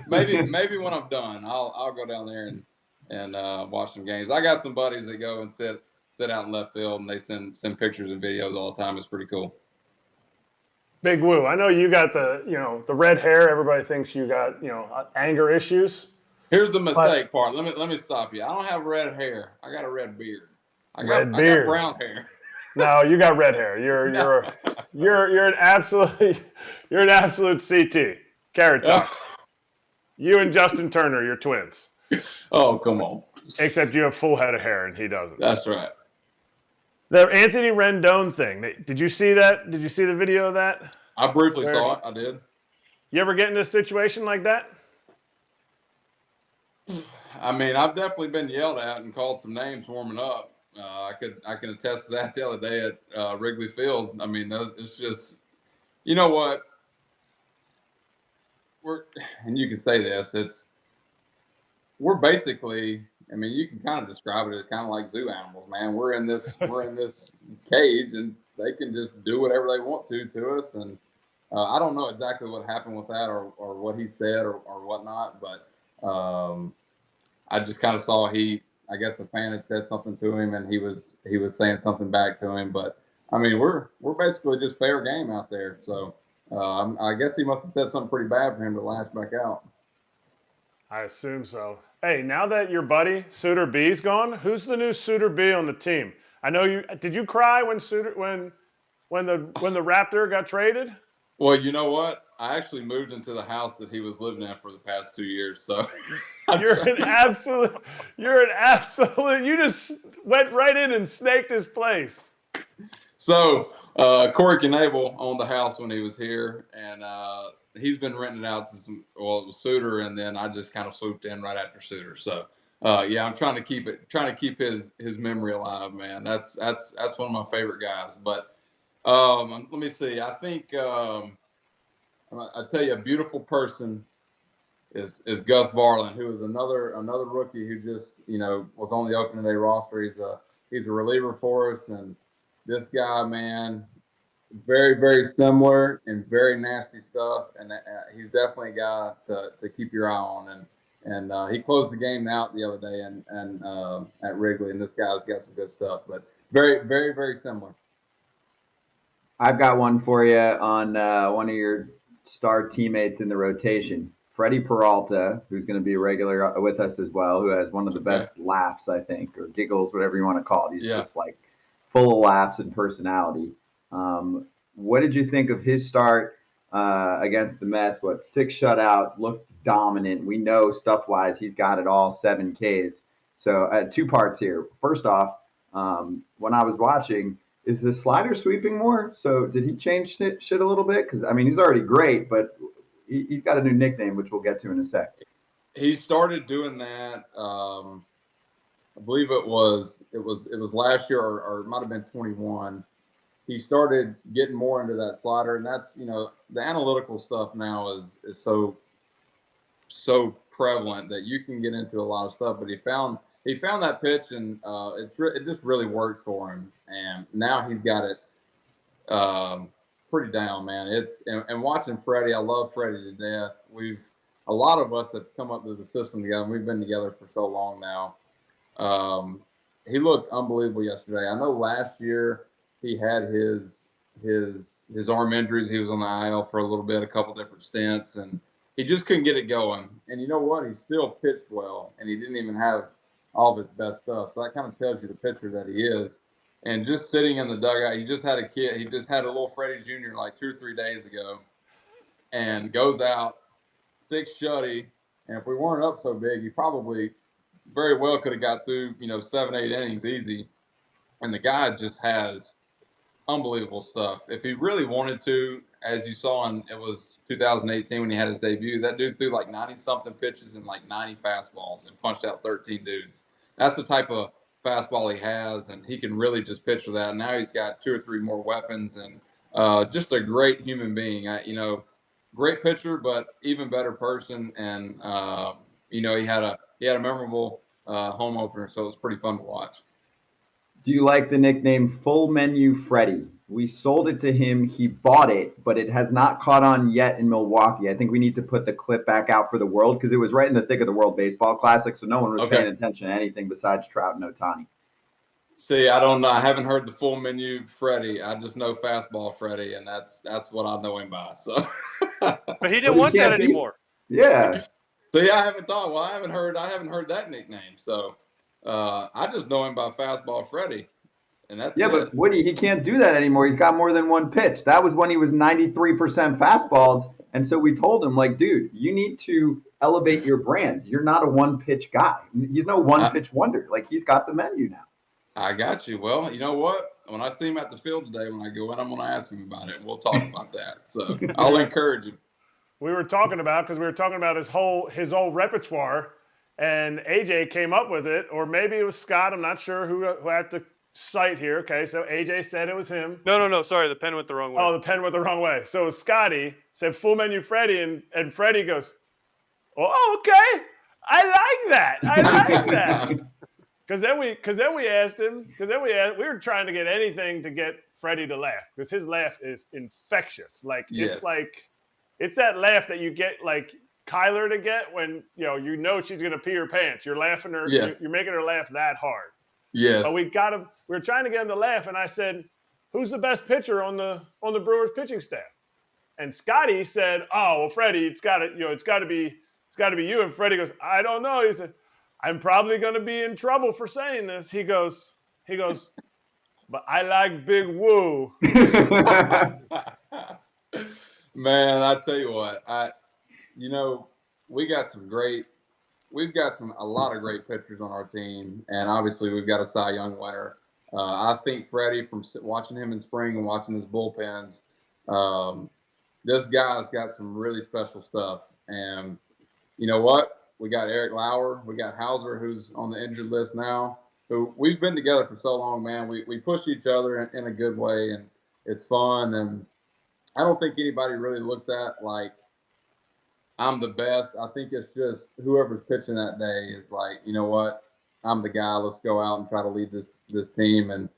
maybe when I'm done, I'll go down there and watch some games. I got some buddies that go and sit out in left field, and they send pictures and videos all the time. It's pretty cool. Big Woo, I know you got the red hair. Everybody thinks you got anger issues. Here's the mistake part. Let me stop you. I don't have red hair. I got a red beard. I got brown hair. No, you got red hair. You're an absolute CT. Carrot top. You and Justin Turner, you're twins. Oh, come on. Except you have full head of hair and he doesn't. That's right. The Anthony Rendon thing. Did you see that? Did you see the video of that? I briefly saw it. I did. You ever get in a situation like that? I mean, I've definitely been yelled at and called some names warming up. I can attest to that the other day at Wrigley Field. I mean, it's just, you know what? And you can say this. We're basically. I mean, you can kind of describe it as kind of like zoo animals, man. We're in this cage, and they can just do whatever they want to us. And I don't know exactly what happened with that or what he said or whatnot, but I just kind of saw I guess the fan had said something to him, and he was saying something back to him. But I mean, we're basically just fair game out there. So I guess he must have said something pretty bad for him to lash back out. I assume so. Hey, now that your buddy Suitor B's gone, who's the new Suitor B on the team? I know you. Did you cry when the Raptor got traded? Well, you know what? I actually moved into the house that he was living in for the past 2 years. So you're an absolute. You just went right in and snaked his place. So Corey Knable owned the house when he was here, and he's been renting it out to it was Suitor, and then I just kind of swooped in right after Suitor. So yeah, I'm trying to keep his memory alive, man. That's one of my favorite guys. But let me see. I think I tell you, a beautiful person is Gus Varlin, who is another rookie who just was on the opening day roster. He's a reliever for us, and this guy, man, very, very similar and very nasty stuff, and he's definitely a guy to keep your eye on. And he closed the game out the other day and at Wrigley, and this guy's got some good stuff, but very, very, very similar. I've got one for you on one of your star teammates in the rotation, Freddie Peralta, who's going to be a regular with us as well, who has one of the best laughs, I think, or giggles, whatever you want to call it. He's just like full of laughs and personality. What did you think of his start against the Mets? 6 shutout, looked dominant. We know stuff-wise he's got it all, 7 Ks. So 2 parts here. First off, when I was watching, is the slider sweeping more? So did he change shit a little bit? Because, I mean, he's already great, but he's got a new nickname, which we'll get to in a sec. He started doing that. I believe it was last year or it might have been 21. He started getting more into that slider, and that's the analytical stuff now is so prevalent that you can get into a lot of stuff. But he found that pitch, and it just really worked for him. And now he's got it pretty down, man. And watching Freddie, I love Freddie to death. A lot of us have come up to the system together, and we've been together for so long now. He looked unbelievable yesterday. I know last year he had his arm injuries. He was on the IL for a little bit, a couple different stints, and he just couldn't get it going. And you know what? He still pitched well, and he didn't even have all of his best stuff. So that kind of tells you the pitcher that he is. And just sitting in the dugout, he just had a kid. He just had a little Freddie Jr. like 2 or 3 days ago, and goes out 6 shutty. And if we weren't up so big, he probably very well could have got through 7, 8 innings easy. And the guy just has unbelievable stuff. If he really wanted to, as you saw it was 2018 when he had his debut, that dude threw like 90-something pitches and like 90 fastballs and punched out 13 dudes. That's the type of fastball he has, and he can really just pitch with that. And now he's got 2 or 3 more weapons, and just a great human being. Great pitcher, but even better person. And he had a memorable home opener, so it was pretty fun to watch. Do you like the nickname Full Menu Freddie? We sold it to him. He bought it, but it has not caught on yet in Milwaukee. I think we need to put the clip back out for the world because it was right in the thick of the World Baseball Classic, so no one was paying attention to anything besides Trout and Ohtani. See, I don't know. I haven't heard the Full Menu Freddie. I just know Fastball Freddie, and that's what I know him by. So, but he didn't want that anymore. Yeah. See, I haven't thought. Well, I haven't heard that nickname. So, I just know him by Fastball Freddie, and that's it. But Woody, he can't do that anymore. He's got more than one pitch. That was when he was 93% fastballs, and so we told him, like, dude, you need to elevate your brand. You're not a one-pitch guy. He's no one-pitch wonder. Like, he's got the menu now. I got you. Well, you know what? when I see him at the field today, when I go in, I'm going to ask him about it, and we'll talk about that. So I'll encourage him. We were talking about his whole repertoire, and AJ came up with it, or maybe it was Scott. I'm not sure who had to cite here. Okay, so AJ said it was him. No. Sorry, the pen went the wrong way. Oh, the pen went the wrong way. So Scotty said full menu Freddie, and Freddie goes, "Oh, okay, I like that. Because then we asked him, we were trying to get anything to get Freddie to laugh, because his laugh is infectious. It's that laugh that you get like Kyler to get when you know she's gonna pee her pants. You're laughing her, yes. You're making her laugh that hard. Yes. But we were trying to get him to laugh, and I said, "Who's the best pitcher on the Brewers pitching staff?" And Scotty said, "Oh, well, Freddie, it's got to be you." And Freddie goes, "I don't know." He said, "I'm probably going to be in trouble for saying this." He goes, "But I like Big Woo." Man, I tell you what, we've got a lot of great pitchers on our team, and obviously we've got a Cy Young winner. I think Freddie, from watching him in spring and watching his bullpens, this guy's got some really special stuff. And you know what? We got Erik Lauer. We got Hauser, who's on the injured list now. So we've been together for so long, man. We push each other in a good way, and it's fun. And I don't think anybody really looks at like I'm the best. I think it's just whoever's pitching that day is like, you know what? I'm the guy. Let's go out and try to lead this team and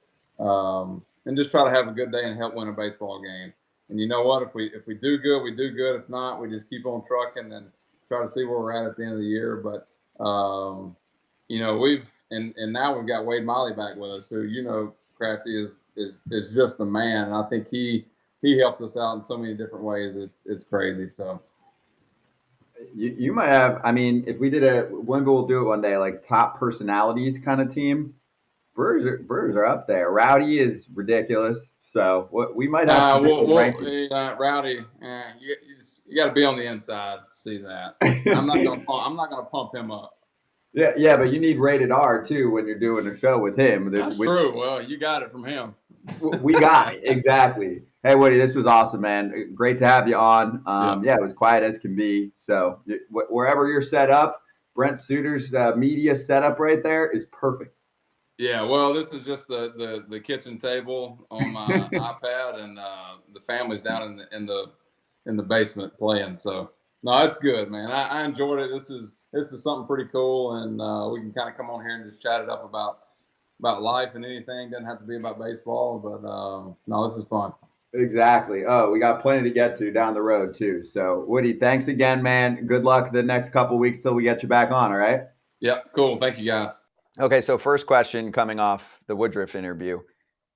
just try to have a good day and help win a baseball game. And you know what? If we do good, we do good. If not, we just keep on trucking and try to see where we're at the end of the year. But now we've got Wade Miley back with us, who Crafty is just the man. And I think he helps us out in so many different ways. It's crazy. So you might have. I mean, if we did we'll do it one day, like top personalities kind of team. Brewers are up there. Rowdy is ridiculous. So we might have. Rowdy, you got to be on the inside to see that. I'm not gonna pump him up. Yeah, but you need rated R too when you're doing a show with him. That's true. Well, you got it from him. We got it exactly. Hey, Woody, this was awesome, man. Great to have you on. Yeah, it was quiet as can be. So wherever you're set up, Brent Suter's media setup right there is perfect. Yeah, well, this is just the kitchen table on my iPad, and the family's down in the basement playing. So no, it's good, man. I enjoyed it. This is something pretty cool, and we can kind of come on here and just chat it up about life and anything. Doesn't have to be about baseball, but no, this is fun. Exactly. Oh, we got plenty to get to down the road too. So Woody, thanks again, man. Good luck the next couple weeks till we get you back on. All right. Yeah. Cool. Thank you, guys. Okay. So first question coming off the Woodruff interview.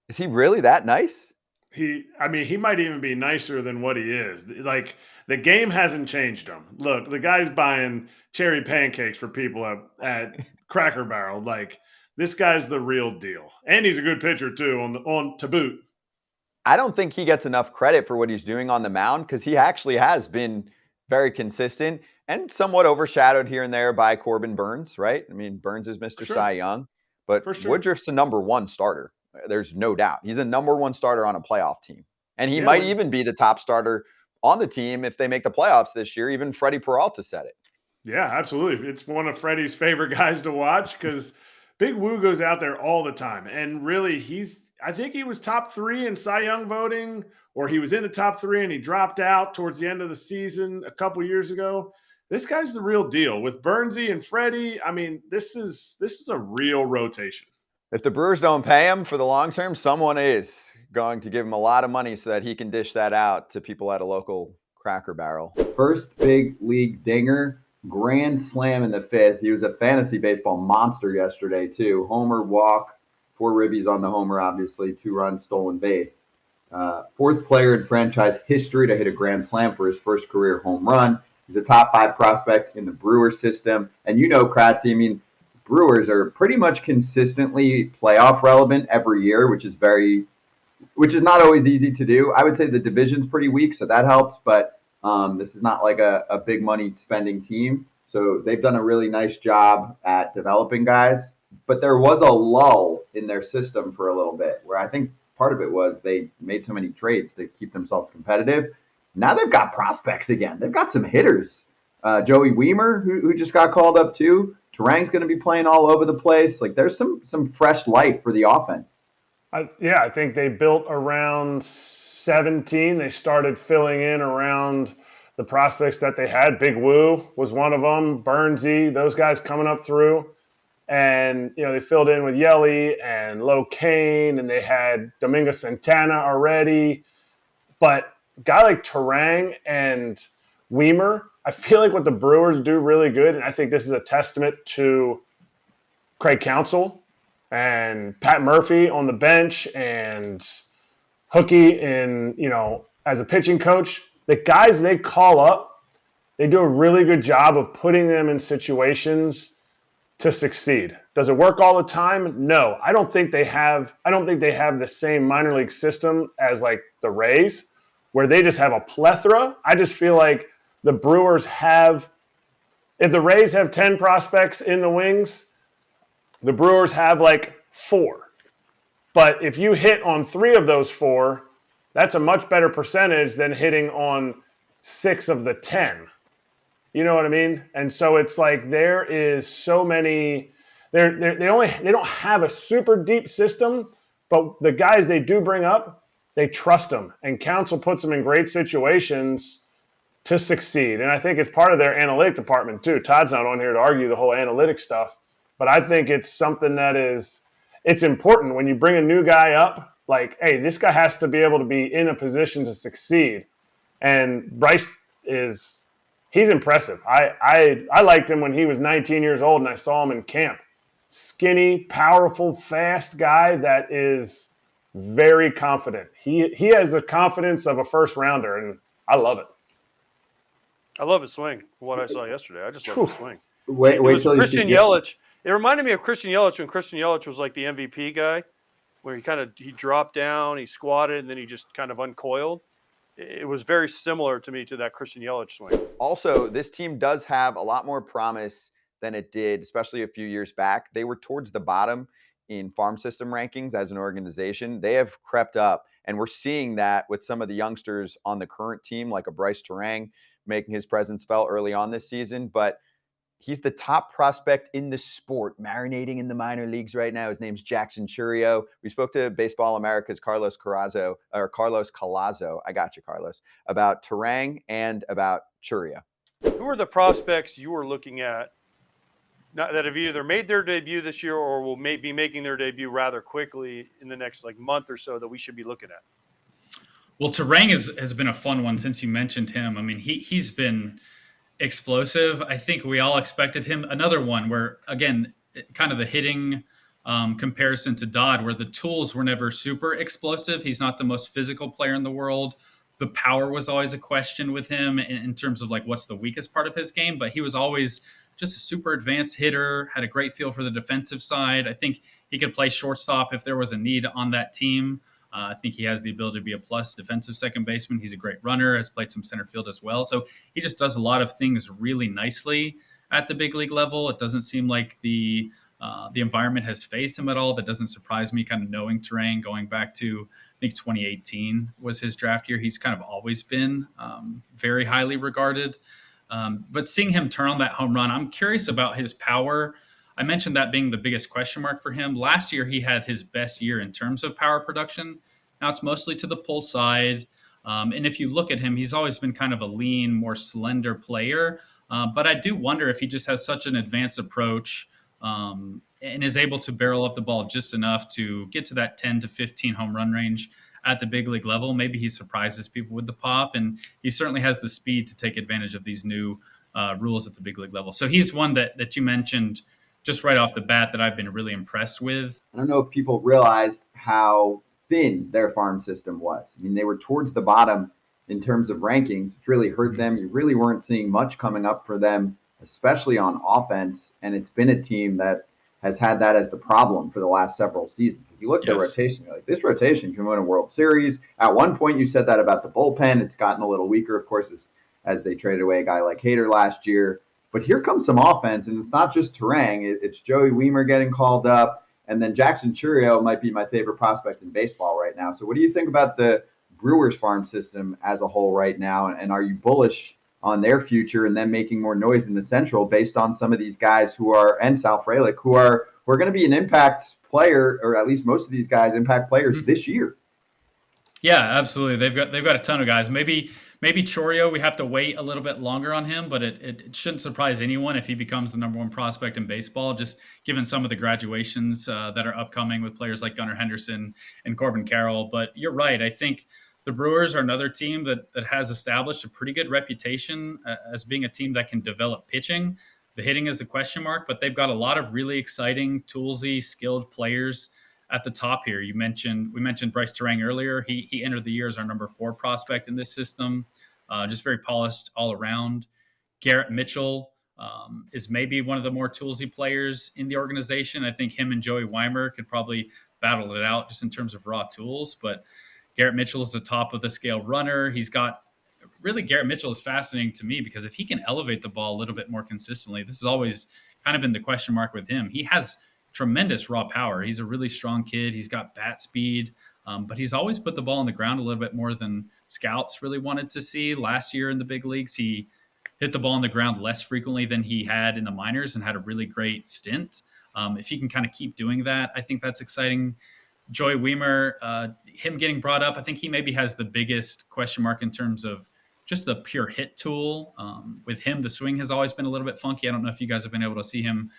Is he really that nice? He might even be nicer than what he is. Like, the game hasn't changed him. Look, the guy's buying cherry pancakes for people at Cracker Barrel. Like, this guy's the real deal. And he's a good pitcher too on to boot. I don't think he gets enough credit for what he's doing on the mound, because he actually has been very consistent and somewhat overshadowed here and there by Corbin Burns, right? I mean, Burns is Mr. Cy Young, but Woodruff's the number one starter. There's no doubt. He's a number one starter on a playoff team. And he might even be the top starter on the team if they make the playoffs this year. Even Freddie Peralta said it. Yeah, absolutely. It's one of Freddie's favorite guys to watch, because Big Woo goes out there all the time. And really, I think he was top 3 in Cy Young voting, or he was in the top 3 and he dropped out towards the end of the season a couple years ago. This guy's the real deal. With Burnsy and Freddie, I mean, this is a real rotation. If the Brewers don't pay him for the long term, someone is going to give him a lot of money so that he can dish that out to people at a local Cracker Barrel. First big league dinger, grand slam in the 5th. He was a fantasy baseball monster yesterday too. Homer, walk, 4 ribbies on the homer, obviously, 2 runs, stolen base. 4th player in franchise history to hit a grand slam for his first career home run. He's a top 5 prospect in the Brewers system. And Kratzy, I mean, Brewers are pretty much consistently playoff relevant every year, which is not always easy to do. I would say the division's pretty weak, so that helps, but this is not like a big money spending team. So they've done a really nice job at developing guys, but there was a lull in their system for a little bit where I think part of it was they made so many trades to keep themselves competitive. Now they've got prospects again. They've got some hitters. Joey Weimer, who just got called up too. Turang's going to be playing all over the place. Like there's some fresh life for the offense. I think they built around 17. They started filling in around the prospects that they had. Big Woo was one of them. Burnsy, those guys coming up through. And, they filled in with Yelich and Lo Cain, and they had Domingo Santana already. But a guy like Turang and Weimer, I feel like what the Brewers do really good, and I think this is a testament to Craig Counsell and Pat Murphy on the bench and Hookie as a pitching coach. The guys they call up, they do a really good job of putting them in situations to succeed. Does it work all the time? No. I don't think they have the same minor league system as like the Rays, where they just have a plethora. I just feel like the Brewers have, if the Rays have 10 prospects in the wings, the Brewers have like 4. But if you hit on 3 of those 4, that's a much better percentage than hitting on 6 of the 10. You know what I mean? And so it's like there is so many. They don't have a super deep system, but the guys they do bring up, they trust them, and Counsell puts them in great situations to succeed. And I think it's part of their analytic department too. Todd's not on here to argue the whole analytic stuff, but I think it's something that it's important when you bring a new guy up. Like, hey, this guy has to be able to be in a position to succeed. And Bryce he's impressive. I liked him when he was 19 years old and I saw him in camp. Skinny, powerful, fast guy that is very confident. He has the confidence of a first rounder, and I love it. I love his swing. What I saw yesterday, I just love his swing. Wait till Christian Yelich. It reminded me of Christian Yelich when Christian Yelich was like the MVP guy, where he dropped down, he squatted, and then he just kind of uncoiled. It was very similar to me to that Christian Yelich swing. Also, this team does have a lot more promise than it did, especially a few years back. They were towards the bottom in farm system rankings as an organization. They have crept up, and we're seeing that with some of the youngsters on the current team, like a Bryce Turang making his presence felt early on this season. But he's the top prospect in the sport, marinating in the minor leagues right now. His name's Jackson Chourio. We spoke to Baseball America's Carlos Collazo. I got you, Carlos, about Turang and about Chourio. Who are the prospects you were looking at that have either made their debut this year or will be making their debut rather quickly in the next month or so that we should be looking at? Well, Turang has been a fun one since you mentioned him. I mean, he's been explosive. I think we all expected him. Another one where, again, kind of the hitting comparison to Dodd, where the tools were never super explosive. He's not the most physical player in the world. The power was always a question with him in terms of what's the weakest part of his game, but he was always just a super advanced hitter, had a great feel for the defensive side. I think he could play shortstop if there was a need on that team. I think he has the ability to be a plus defensive second baseman. He's a great runner, has played some center field as well. So he just does a lot of things really nicely at the big league level. It doesn't seem like the environment has phased him at all. That doesn't surprise me, kind of knowing Turang going back to, I think 2018 was his draft year. He's kind of always been very highly regarded. But seeing him turn on that home run, I'm curious about his power. I mentioned that being the biggest question mark for him. Last year, he had his best year in terms of power production. Now it's mostly to the pull side. And if you look at him, he's always been kind of a lean, more slender player. But I do wonder if he just has such an advanced approach and is able to barrel up the ball just enough to get to that 10 to 15 home run range at the big league level. Maybe he surprises people with the pop, and he certainly has the speed to take advantage of these new rules at the big league level. So he's one that you mentioned just right off the bat that I've been really impressed with. I don't know if people realized how thin their farm system was. I mean, they were towards the bottom in terms of rankings, which really hurt them. You really weren't seeing much coming up for them, especially on offense. And it's been a team that has had that as the problem for the last several seasons. If you look at the rotation, you're like, this rotation can win a World Series. At one point, you said that about the bullpen. It's gotten a little weaker, of course, as they traded away a guy like Hader last year. But here comes some offense, and it's not just Turang. It's Joey Weimer getting called up. And then Jackson Chourio might be my favorite prospect in baseball right now. So what do you think about the Brewers farm system as a whole right now? And are you bullish on their future and then making more noise in the Central based on some of these guys and Sal Frelick, who are going to be an impact player, or at least most of these guys impact players this year? Yeah, absolutely. They've got a ton of guys. Maybe Chourio, we have to wait a little bit longer on him, but it shouldn't surprise anyone if he becomes the number one prospect in baseball, just given some of the graduations that are upcoming with players like Gunnar Henderson and Corbin Carroll. But you're right. I think the Brewers are another team that has established a pretty good reputation as being a team that can develop pitching. The hitting is a question mark, but they've got a lot of really exciting, toolsy, skilled players at the top here. We mentioned Bryce Terang earlier. He entered the year as our number 4 prospect in this system. Just very polished all around. Garrett Mitchell is maybe one of the more toolsy players in the organization. I think him and Joey Weimer could probably battle it out just in terms of raw tools, but Garrett Mitchell is the top of the scale runner. Garrett Mitchell is fascinating to me because if he can elevate the ball a little bit more consistently, this has always kind of been the question mark with him. He has tremendous raw power. He's a really strong kid. He's got bat speed, but he's always put the ball on the ground a little bit more than scouts really wanted to see. Last year in the big leagues, he hit the ball on the ground less frequently than he had in the minors and had a really great stint. If he can kind of keep doing that, I think that's exciting. Joey Weimer, him getting brought up, I think he maybe has the biggest question mark in terms of just the pure hit tool. With him, the swing has always been a little bit funky. I don't know if you guys have been able to see him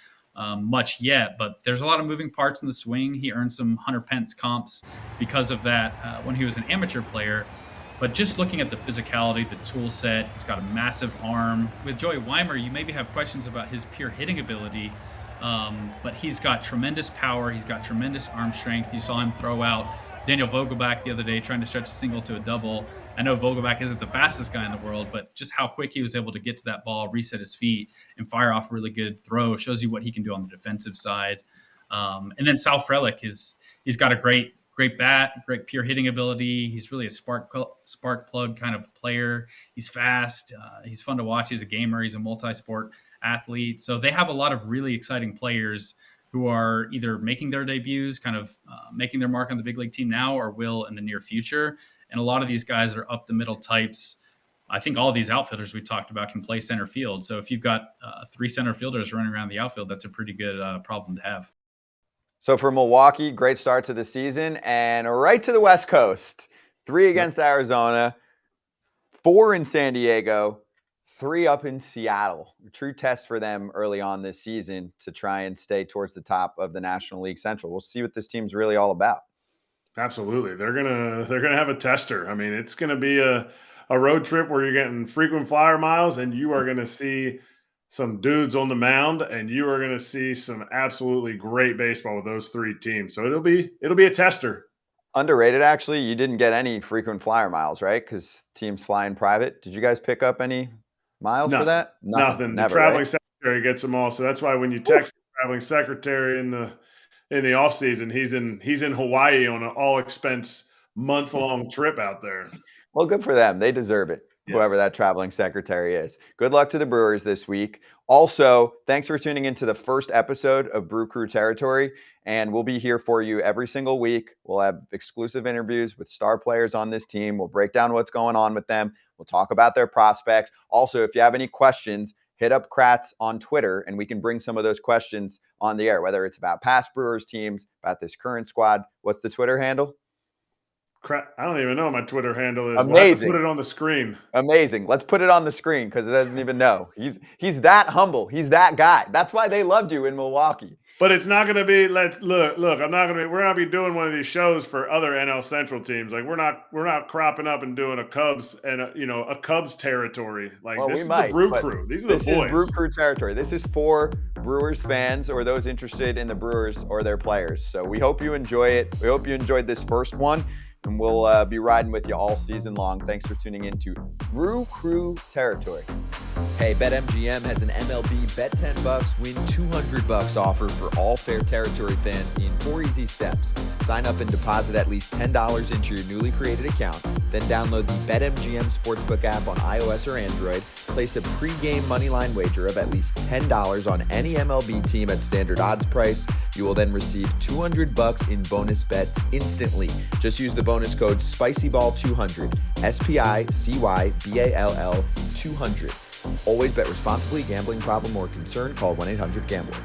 much yet, but there's a lot of moving parts in the swing. He earned some Hunter Pence comps because of that when he was an amateur player. But just looking at the physicality, the tool set, he's got a massive arm. With Joey Weimer, you maybe have questions about his pure hitting ability, but he's got tremendous power. He's got tremendous arm strength. You saw him throw out Daniel Vogelbach the other day trying to stretch a single to a double. I know Vogelbach isn't the fastest guy in the world, but just how quick he was able to get to that ball, reset his feet, and fire off a really good throw shows you what he can do on the defensive side. And then Sal Frelick, he's got a great bat, great pure hitting ability. He's really a spark plug kind of player. He's fast. He's fun to watch. He's a gamer. He's a multi-sport athlete. So they have a lot of really exciting players who are either making their debuts, kind of making their mark on the big league team now, or will in the near future. And a lot of these guys are up the middle types. I think all of these outfielders we talked about can play center field. So if you've got 3 center fielders running around the outfield, that's a pretty good problem to have. So for Milwaukee, great start to the season and right to the West Coast. 3 against Arizona, 4 in San Diego, 3 up in Seattle. A true test for them early on this season to try and stay towards the top of the National League Central. We'll see what this team's really all about. Absolutely. They're gonna have a tester. I mean, it's gonna be a road trip where you're getting frequent flyer miles, and you are gonna see some dudes on the mound, and you are gonna see some absolutely great baseball with those 3 teams. So it'll be a tester. Underrated, actually. You didn't get any frequent flyer miles, right? Because teams fly in private. Did you guys pick up any miles for that? Nothing. Never, the traveling right? secretary gets them all. So that's why when you text the traveling secretary in the off season, he's in Hawaii on an all expense month-long trip out there. Well, good for them. They deserve it. Yes. Whoever that traveling secretary is. Good luck to the Brewers this week. Also, thanks for tuning into the first episode of BrewCrew Territory, and we'll be here for you every single week. We'll have exclusive interviews with star players on this team. We'll break down what's going on with them. We'll talk about their prospects. Also, if you have any questions, hit up Kratz on Twitter, and we can bring some of those questions on the air, whether it's about past Brewers teams, about this current squad. What's the Twitter handle? I don't even know what my Twitter handle is. Amazing. We'll have to put it on the screen. Amazing. Let's put it on the screen because it doesn't even know. He's that humble. He's that guy. That's why they loved you in Milwaukee. But it's not going to be. Look. We're not be doing one of these shows for other NL Central teams. Like we're not cropping up and doing a Cubs and a Cubs territory. Like this is the Brew Crew. These are the boys. This is Brew Crew territory. This is for Brewers fans or those interested in the Brewers or their players. So we hope you enjoy it. We hope you enjoyed this first one. and we'll be riding with you all season long. Thanks for tuning in to BrewCrew Territory. Hey, BetMGM has an MLB bet $10, win $200 offer for all Fair Territory fans in 4 easy steps. Sign up and deposit at least $10 into your newly created account. Then download the BetMGM Sportsbook app on iOS or Android. Place a pre-game moneyline wager of at least $10 on any MLB team at standard odds price. You will then receive $200 in bonus bets instantly. Just use the bonus code SPICYBALL200, SPICYBALL 200. Always bet responsibly. Gambling problem or concern, call 1-800-GAMBLER.